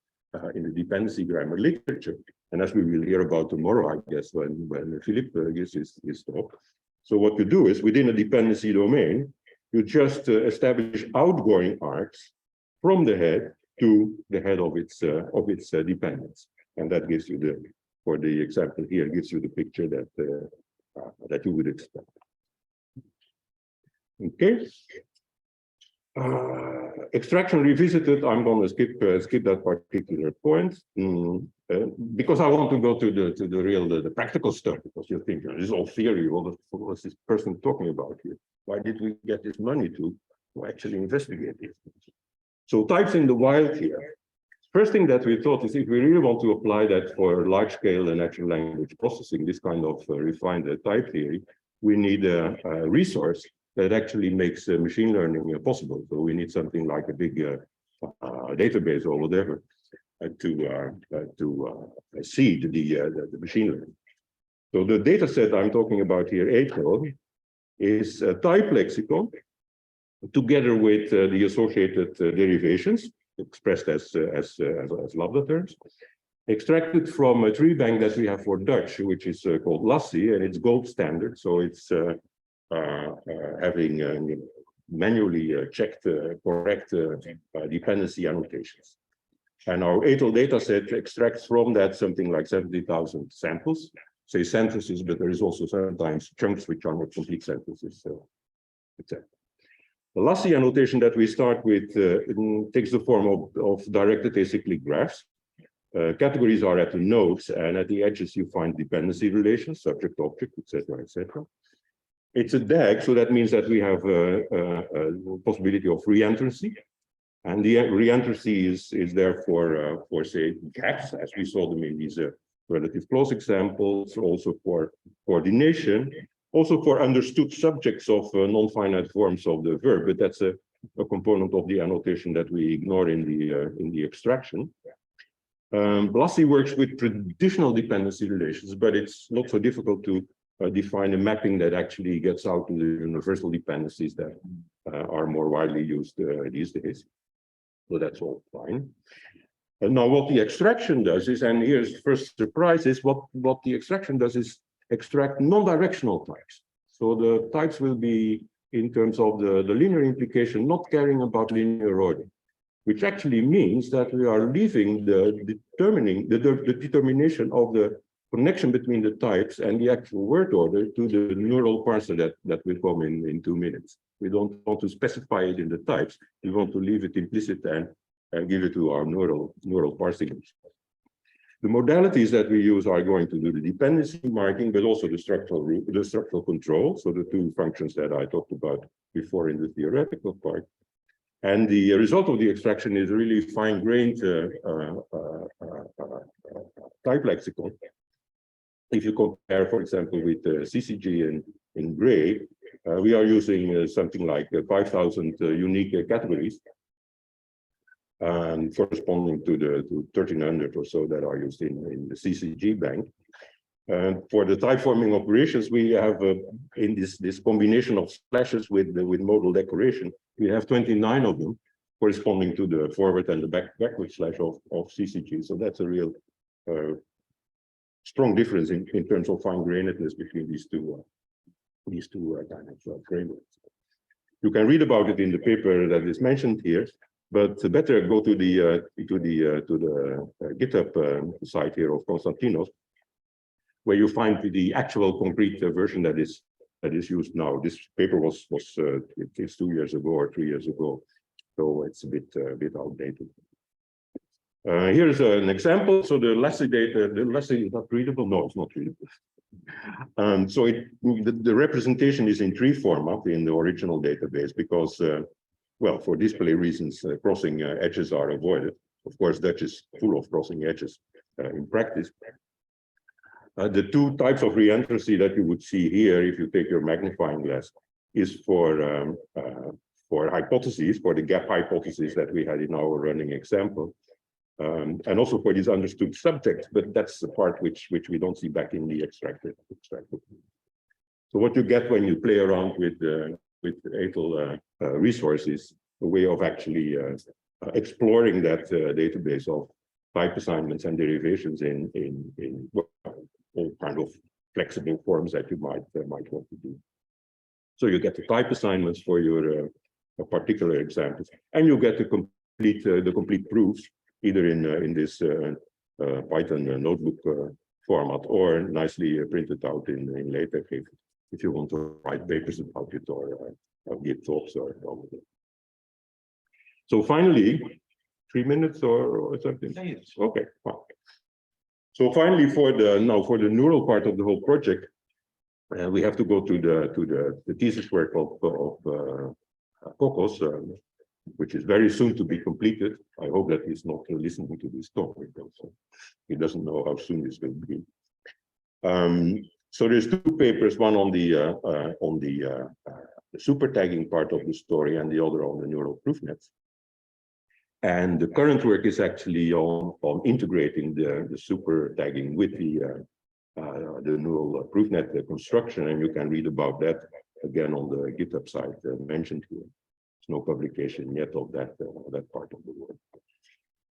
dependency grammar literature. And as we will hear about tomorrow, I guess, when Philippe gives his talk. So what you do is within a dependency domain, you just establish outgoing arcs from the head to the head of its dependence. And that gives you for the example here, gives you the picture that you would expect. Okay. Extraction revisited. I'm going to skip that particular point. because I want to go to the real the practical stuff, because you think this is all theory. What was this person talking about here? Why did we get this money to actually investigate it? So types in the wild here. First thing that we thought is if we really want to apply that for large scale and natural language processing, this kind of refined type theory, we need a resource that actually makes machine learning possible. So we need something like a big database or whatever to seed the machine learning. So the data set I'm talking about here, ATO, is a type lexicon together with the associated derivations expressed as lambda terms, extracted from a tree bank that we have for Dutch, which is called Lassie, and it's gold standard. So it's having manually checked correct dependency annotations. And our ATO data set extracts from that something like 70,000 samples, say sentences, but there is also sometimes chunks which are not complete sentences, etc. The Lassie annotation that we start with takes the form of directed acyclic graphs. Categories are at the nodes, and at the edges you find dependency relations, subject, object, etc., etc. It's a DAG, so that means that we have a possibility of reentrancy, and the reentrancy is there for say gaps, as we saw them in these relative clause examples, also for coordination. Also for understood subjects of non-finite forms of the verb, but that's a component of the annotation that we ignore in the extraction. Lassie works with traditional dependency relations, but it's not so difficult to define a mapping that actually gets out to the universal dependencies that are more widely used these days. So that's all fine. And now what the extraction does is, and here's the first surprise, is what the extraction does is extract non-directional types. So the types will be, in terms of the linear implication, not caring about linear order, which actually means that we are leaving the determination of the connection between the types and the actual word order to the neural parser that will come in 2 minutes. We don't want to specify it in the types. We want to leave it implicit and give it to our neural parsing. The modalities that we use are going to do the dependency marking, but also the structural control. So the two functions that I talked about before in the theoretical part. And the result of the extraction is really fine-grained type lexicon. If you compare, for example, with CCG in gray, we are using something like 5,000 unique categories, corresponding to the 1,300 or so that are used in the CCG bank. And for the type forming operations, we have in this combination of slashes with modal decoration, we have 29 of them corresponding to the forward and the backward slash of CCG. So that's a real strong difference in terms of fine-grainedness between these two kind of frameworks. You can read about it in the paper that is mentioned here, but better go to the GitHub site here of Konstantinos, where you find the actual concrete version that is used now. This paper was it's 2 years ago or 3 years ago, so it's a bit outdated. Here's an example. So the Lassie data, the Lassie is not readable. No, it's not readable. So the representation is in tree format in the original database because, well, for display reasons, crossing edges are avoided. Of course, Dutch is full of crossing edges in practice. The two types of reentrancy that you would see here, if you take your magnifying glass, is for hypotheses, for the gap hypothesis that we had in our running example, and also for these understood subjects. But that's the part which we don't see back in the extracted. So what you get when you play around with ATL resources, a way of actually exploring that database of type assignments and derivations in all kind of flexible forms that you might want to do. So you get the type assignments for your particular examples, and you get the complete proofs either in this Python notebook format or nicely printed out in LaTeX if you want to write papers about it or give talks or whatever. So finally, 3 minutes or something. Okay, fine. So finally, for the neural part of the whole project, we have to go to the thesis work of Kokos, which is very soon to be completed. I hope that he's not listening to this talk because he doesn't know how soon this will be. So there's two papers, one on the super tagging part of the story and the other on the neural proof nets. And the current work is actually on integrating the super tagging with the neural proof net construction, and you can read about that again on the GitHub site mentioned here. There's no publication yet of that part of the work.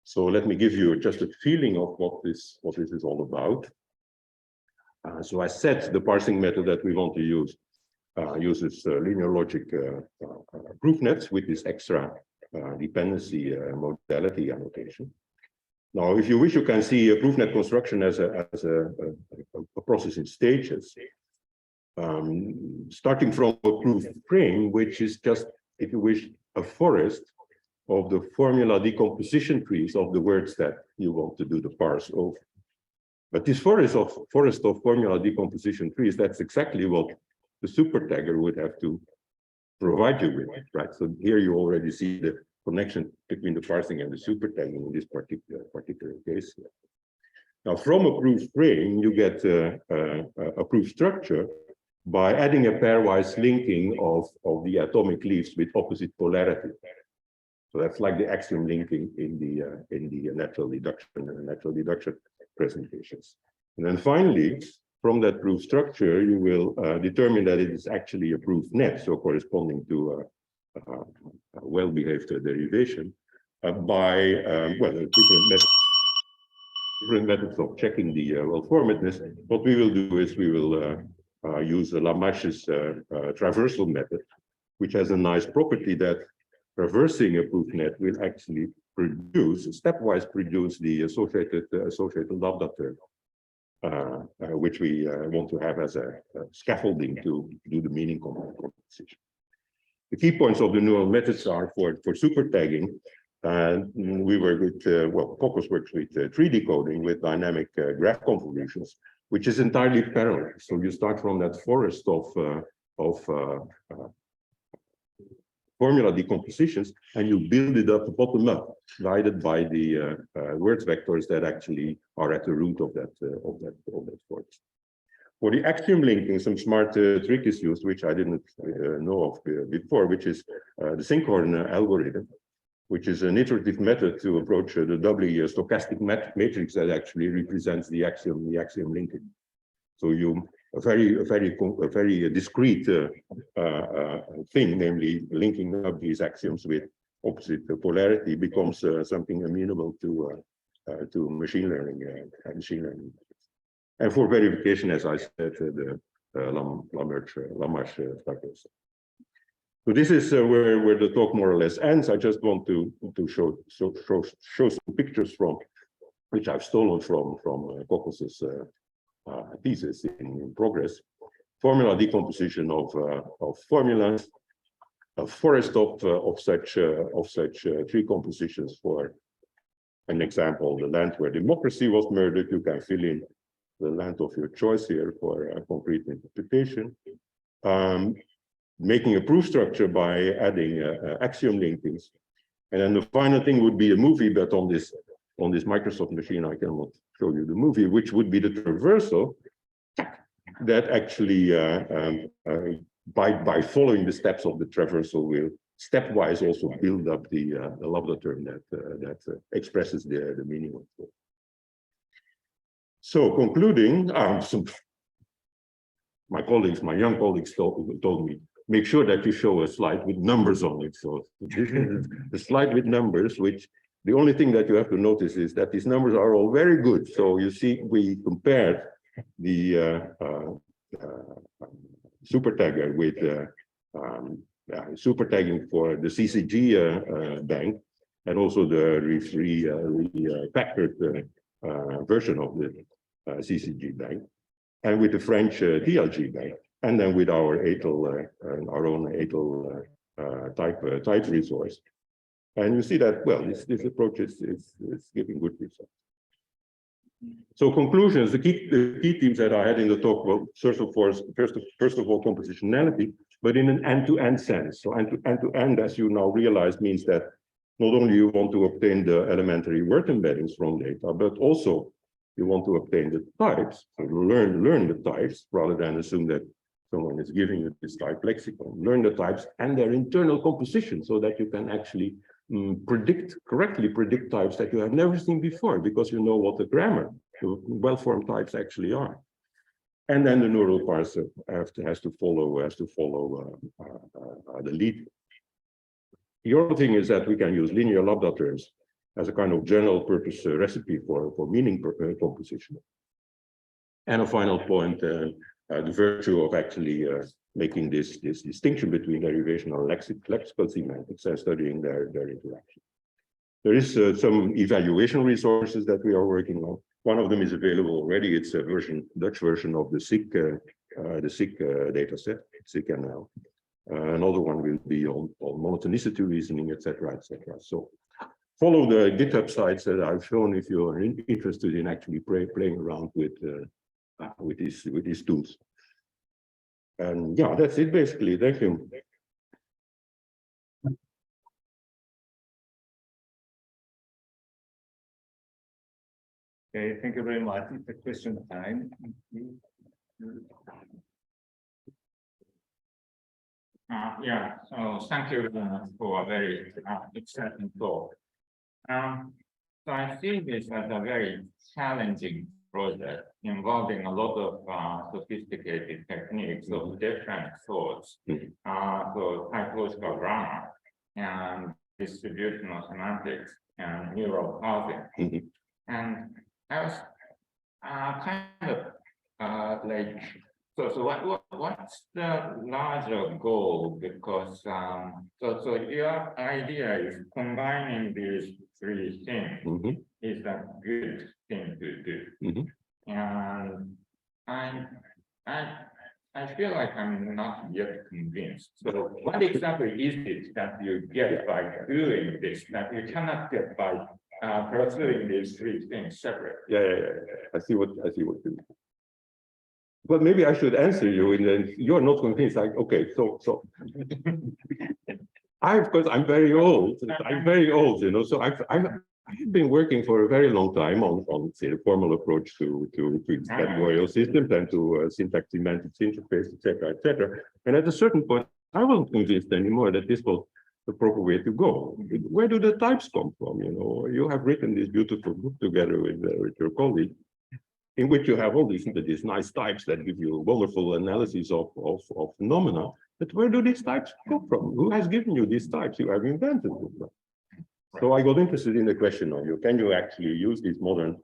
So let me give you just a feeling of what this is all about. So I said the parsing method that we want to use uses linear logic proof nets with this extra dependency modality annotation. Now, if you wish, you can see a proof net construction as a process in stages. Starting from a proof frame, which is just, if you wish, a forest of the formula decomposition trees of the words that you want to do the parse over. But this forest of formula decomposition trees, that's exactly what the super tagger would have to provide you with, right? So here you already see the connection between the parsing and the super tagging in this particular case. Now, from a proof frame, you get a proof structure by adding a pairwise linking of the atomic leaves with opposite polarity. So that's like the axiom linking in the natural deduction presentations. And then finally, from that proof structure, you will determine that it is actually a proof net, so corresponding to a well-behaved derivation by different methods of checking the well-formatness. What we will do is we will use Lamarche's traversal method, which has a nice property that traversing a proof net will actually stepwise produce the associated lambda term, which we want to have as a scaffolding to do the meaning compensation. The key points of the neural methods are for super tagging. We work with, Kokos works with 3D coding with dynamic graph convolutions, which is entirely parallel. So you start from that forest of formula decompositions, and you build it up bottom up, guided by the words vectors that actually are at the root of that forest. For the axiom linking, some smart trick is used, which I didn't know of before, which is the Sinkhorn algorithm, which is an iterative method to approach the doubly stochastic matrix that actually represents the axiom linking. So a very discrete thing, namely linking up these axioms with opposite polarity, becomes something amenable to machine learning. And for verification, as I said, the Lamarche factors. So this is where the talk more or less ends. I just want to show some pictures from which I've stolen from Kokos's thesis in progress. Formula decomposition of formulas, a forest of such tree compositions. For an example, the land where democracy was murdered, you can fill in the land of your choice here for a concrete interpretation. Making a proof structure by adding axiom linkings. And then the final thing would be a movie, but on this Microsoft machine, I cannot show you the movie, which would be the traversal that actually, by following the steps of the traversal, will stepwise also build up the lambda term that expresses the meaning of it. So concluding, my young colleagues told me, make sure that you show a slide with numbers on it. So this is the slide with numbers, which the only thing that you have to notice is that these numbers are all very good. So you see, we compared the super tagger with super tagging for the CCG bank, and also the refactored version of the CCG bank, and with the French DLG bank, and then with our our own ATL type resource. And you see that, well, this approach is giving good results. So conclusions, the key themes that I had in the talk were first of all, compositionality, but in an end-to-end sense. So end-to-end, as you now realize, means that not only you want to obtain the elementary word embeddings from data, but also you want to obtain the types, so learn the types rather than assume that someone is giving you this type lexicon. Learn the types and their internal composition so that you can actually correctly predict types that you have never seen before because you know what the grammar, the well-formed types actually are. And then the neural parser has to follow the lead. The other thing is that we can use linear lambda terms as a kind of general purpose recipe for meaning composition. And a final point, the virtue of actually making this distinction between derivation and lexical semantics and studying their interaction. There is some evaluation resources that we are working on. One of them is available already. It's a Dutch version of the SIG data set, SIG-ML. Another one will be on monotonicity reasoning, etc., etc. So follow the GitHub sites that I've shown if you are interested in actually playing around with these tools. And yeah, that's it basically. Thank you. Okay, thank you very much. It's a question time. Yeah, so thank you for a very exciting talk. So I see this as a very challenging project involving a lot of sophisticated techniques of different sorts. So typological grammar and distributional semantics and neural parsing. And I was kind of like, so what's the larger goal? Because so your idea is combining these three things is a good thing to do. And I feel like I'm not yet convinced. So what exactly is it that you get by doing this that you cannot get by pursuing these three things separate? Yeah. I see what you mean. But maybe I should answer you, and then you're not convinced. Like, okay, so because I'm very old. I'm very old, you know. So I've been working for a very long time on say the formal approach to categorical systems and to syntax semantics interface, etc., etc. And at a certain point, I wasn't convinced anymore that this was the proper way to go. Where do the types come from? You know, you have written this beautiful book together with your colleague, in which you have all these nice types that give you wonderful analysis of phenomena. But where do these types come from? Who has given you these types? You have invented them. So I got interested in the question of can you actually use these modern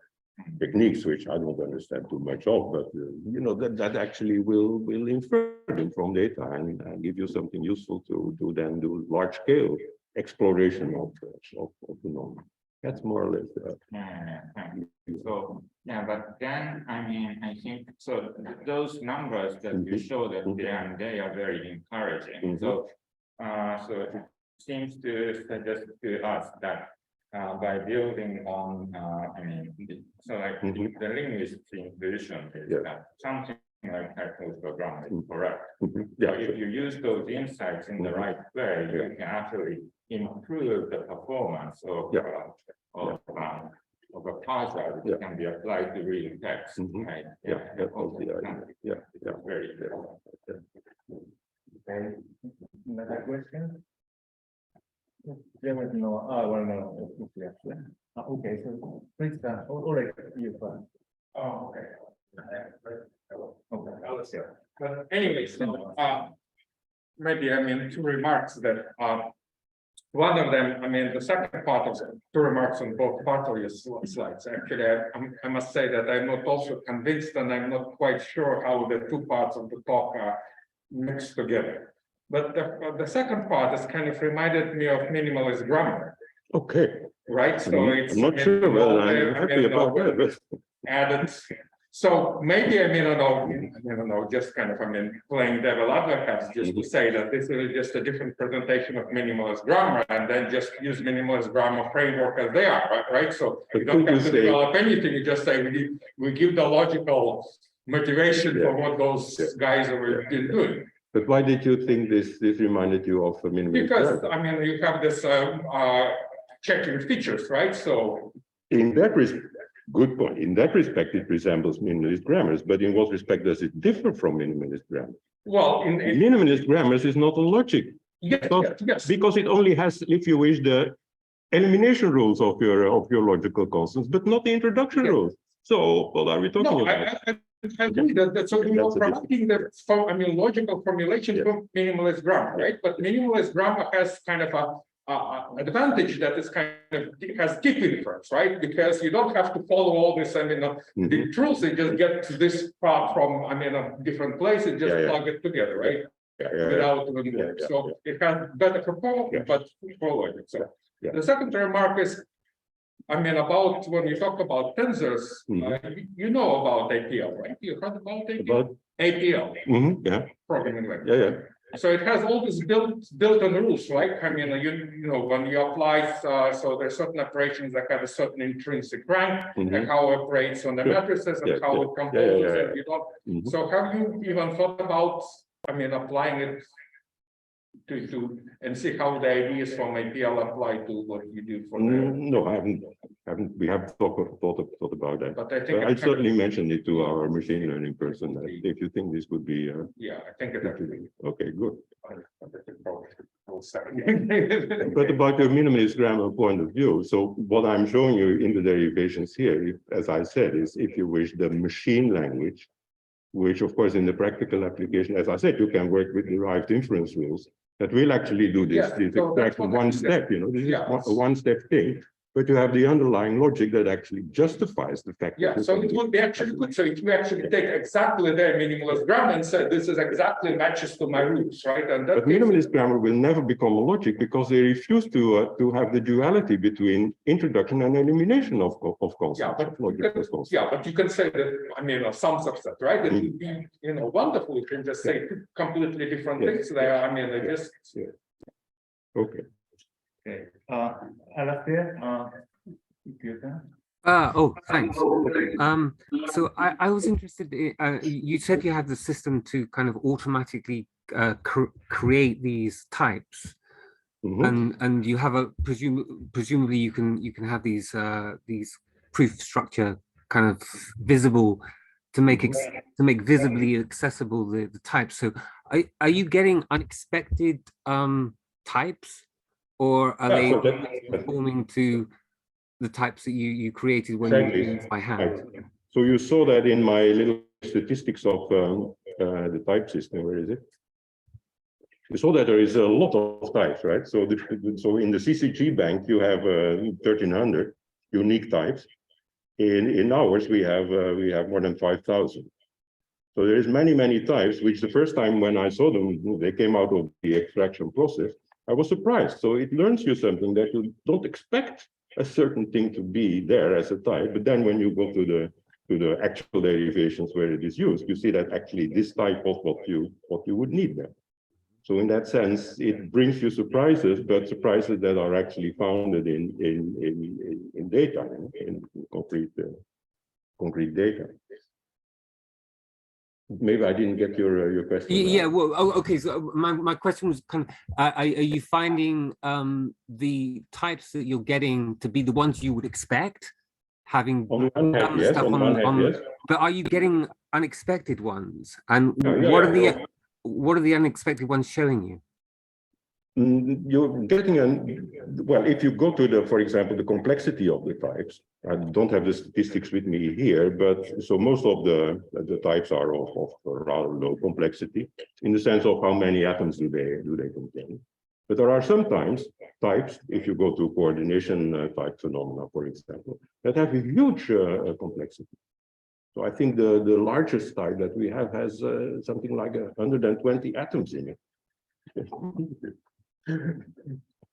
techniques, which I don't understand too much of, but you know that actually will infer them from data and give you something useful to then do large scale exploration of phenomena. That's more or less. So yeah, but then I mean I think so. Those numbers that you showed at the end, they are very encouraging. So so it seems to suggest to us that by building on I mean so like the linguistic intuition is that something like typological grammar is correct. So if you use those insights in the right way, you can actually improve the performance of a parser which can be applied to real text. Right? That's the idea. Very good. Okay. Another question? There was no. Okay, so please, Ulrich, you first. Oh, okay. But anyway, so maybe I mean two remarks that one of them, I mean, the second part of two remarks on both parts of your slides. Actually, I must say that I'm not also convinced, and I'm not quite sure how the two parts of the talk are mixed together. But the second part has kind of reminded me of minimalist grammar. Okay. Right. So it's I'm not sure whether I'm happy about that. Added So maybe I don't know, just kind of playing devil advocate, just to say that this is just a different presentation of minimalist grammar, and then just use minimalist grammar framework as they are, right? So you don't have to develop anything. You just say we give the logical motivation for what those guys are doing. But why did you think this reminded you of a minimalist Because grammar? you have this checking features, right? So In that respect, good point. In that respect, it resembles minimalist grammars, but in what respect does it differ from minimalist grammar? well, in Minimalist grammars is not a logic. yes, yes. Because it only has, if you wish, the elimination rules of your logical constants, but not the introduction rules. So what are we talking No, about? I agree that so you're That's a providing the logical formulation from minimalist grammar, right? But minimalist grammar has kind of a advantage that is kind of has deep inference, right? Because you don't have to follow all this. The truth, you just get to this part from a different place and just plug it together, right? Without so it has better performance, but follow it. So the second remark is, about when you talk about tensors, you know about APL, right? You heard about APL? About APL. yeah. Programming language. So it has all these built-in rules, right? You know, when you apply, so there's certain operations that have a certain intrinsic rank, and how it operates on the matrices and how it composes, and you don't. So have you even thought about, applying it to and see how the ideas from APL apply to what you do for them? No, I haven't. We haven't thought about that. But I think I certainly mentioned it to our machine learning person. If you think this would be, yeah, I think it actually. okay, good. But about your minimalist grammar point of view, so what I'm showing you in the derivations here, as I said, is if you wish the machine language, which of course in the practical application, as I said, you can work with derived inference rules that will actually do this, this extraction one step, this is a one-step thing. But you have the underlying logic that actually justifies the fact. Yeah, so it would be actually good. So if you actually take exactly their minimalist grammar and say this is exactly matches to my rules, right? And that but minimalist grammar will never become a logic because they refuse to have the duality between introduction and elimination of concepts. Yeah, but you can say that some subset, right? It would be wonderful. You can just say completely different things there. They just okay. Okay, Alastair, you can. Oh, thanks. So I was interested in, you said you had the system to kind of automatically create these types, and you have a presumably you can have these proof structure kind of visible to make visibly accessible the types. So are you getting unexpected types? Or are they conforming to the types that you created when you used by hand? So you saw that in my little statistics of the type system. Where is it? You saw that there is a lot of types, right? So in the CCG bank you have 1,300 unique types. In ours we have more than 5,000. So there is many types. Which the first time when I saw them, they came out of the extraction process. I was surprised. So it learns you something that you don't expect a certain thing to be there as a type, but then when you go to the actual derivations where it is used, you see that actually this type of what you would need there. So in that sense, it brings you surprises, but surprises that are actually founded in data, in concrete data. Maybe I didn't get your question. Yeah, well, okay. So my question was kind of, are you finding the types that you're getting to be the ones you would expect, having on one hand, yes, stuff on one hand, yes. But are you getting unexpected ones? And Yeah, what are the unexpected ones showing you? You're getting well, if you go to for example, the complexity of the types. I don't have the statistics with me here, but so most of the types are of rather low complexity in the sense of how many atoms do they contain. But there are sometimes types, if you go to coordination type phenomena, for example, that have a huge complexity. So I think the largest type that we have has something like 120 atoms in it.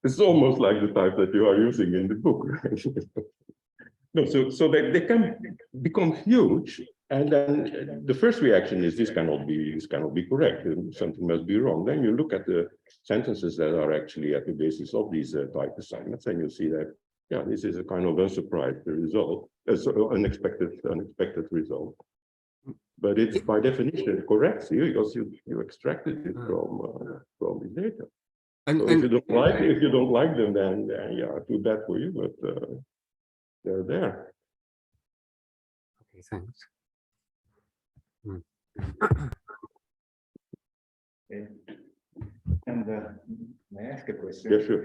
It's almost like the type that you are using in the book. No, so they can become huge And then the first reaction is this cannot be correct. Something must be wrong. Then you look at the sentences that are actually at the basis of these type assignments, and you see that yeah, this is a kind of unsurprised result, unexpected result. But it's by definition correct because you extracted it from the data. So if you don't like them, then yeah, too bad for you. But they're there. Okay, thanks. And may I ask a question? Yeah, sure.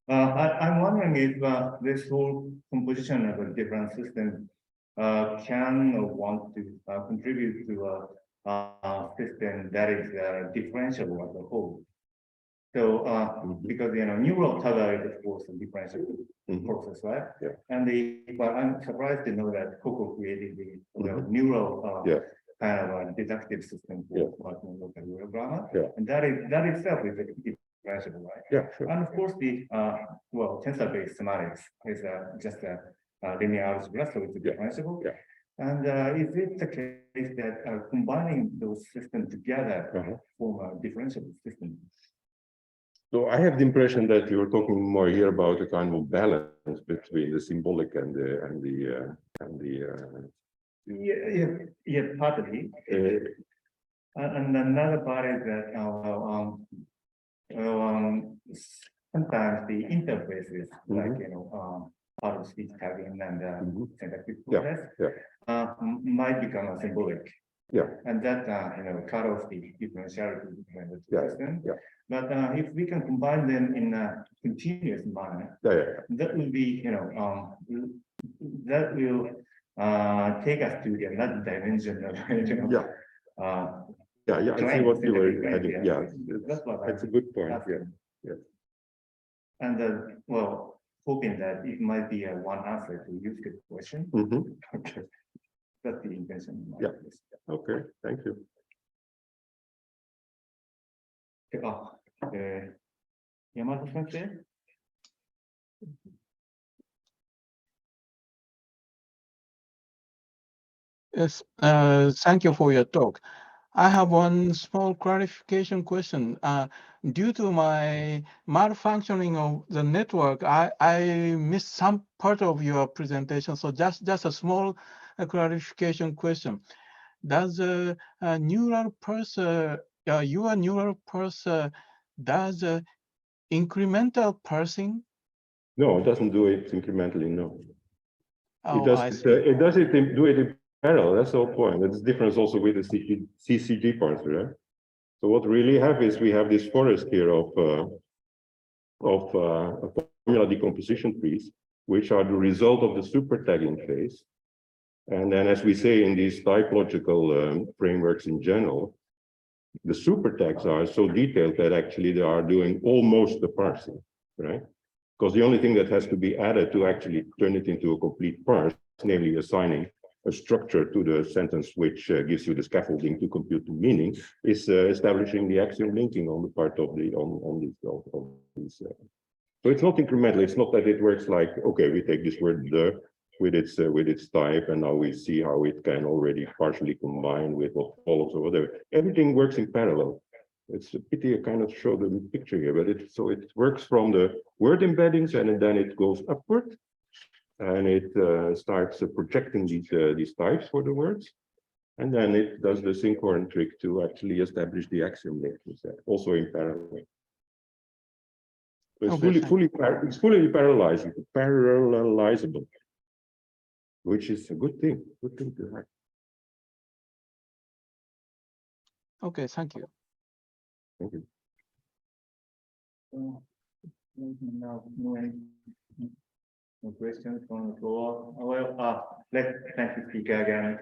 I'm wondering if this whole composition of a different system can or want to contribute to a system that is differentiable as a whole. So because neural tether is of course a differentiable process, right? Yeah. And but I'm surprised to know that Coco created the neural kind of a deductive system for working with the grammar. Yeah. And that itself is differentiable, right? Yeah, sure. And of course the tensor-based semantics is just a linear algebra, so it's differentiable. Yeah. And is it the case that combining those systems together form a differentiable system? So I have the impression that you're talking more here about a kind of balance between the symbolic and the Yeah, partly. And another part is that sometimes the interfaces, like part of speech tagging and syntactic process, might become a symbolic. Yeah. And that cut off the differentiality between the two systems. Yeah. But if we can combine them in a continuous manner, that will be that will take us to another dimension of I see what you were heading. Yeah, that's a good point. Yeah. And hoping that it might be a one answer to use the question. Okay, that's the intention. Yeah. Okay. Thank you. Yamato-sensei? Yes, thank you for your talk. I have one small clarification question. Due to my malfunctioning of the network, I missed some part of your presentation. So just a small clarification question. Does a neural parser, your neural parser, does incremental parsing? No, it doesn't do it incrementally. No. Oh, It does do it in parallel. That's the whole point. That's the difference also with the CCG parser. Right? So what we really have is we have this forest here of formula decomposition trees, which are the result of the super tagging phase. And then, as we say in these typological frameworks in general, the super tags are so detailed that actually they are doing almost the parsing, right? Because the only thing that has to be added to actually turn it into a complete parse, namely assigning a structure to the sentence which gives you the scaffolding to compute the meaning, is establishing the axiom linking on the part of the these. So it's not incremental. It's not that it works like, okay, we take this word the with its type, and now we see how it can already partially combine with what follows or whatever. Everything works in parallel. It's a pity I cannot show the picture here, but it works from the word embeddings, and then it goes upward, and it starts projecting these types for the words, and then it does the Sinkhorn trick to actually establish the axiom link, also in parallel. It's fully parallelizable, which is a good thing. Good thing to have. Okay, thank you. Thank you. No questions from the floor. Well, let's thank the speaker again.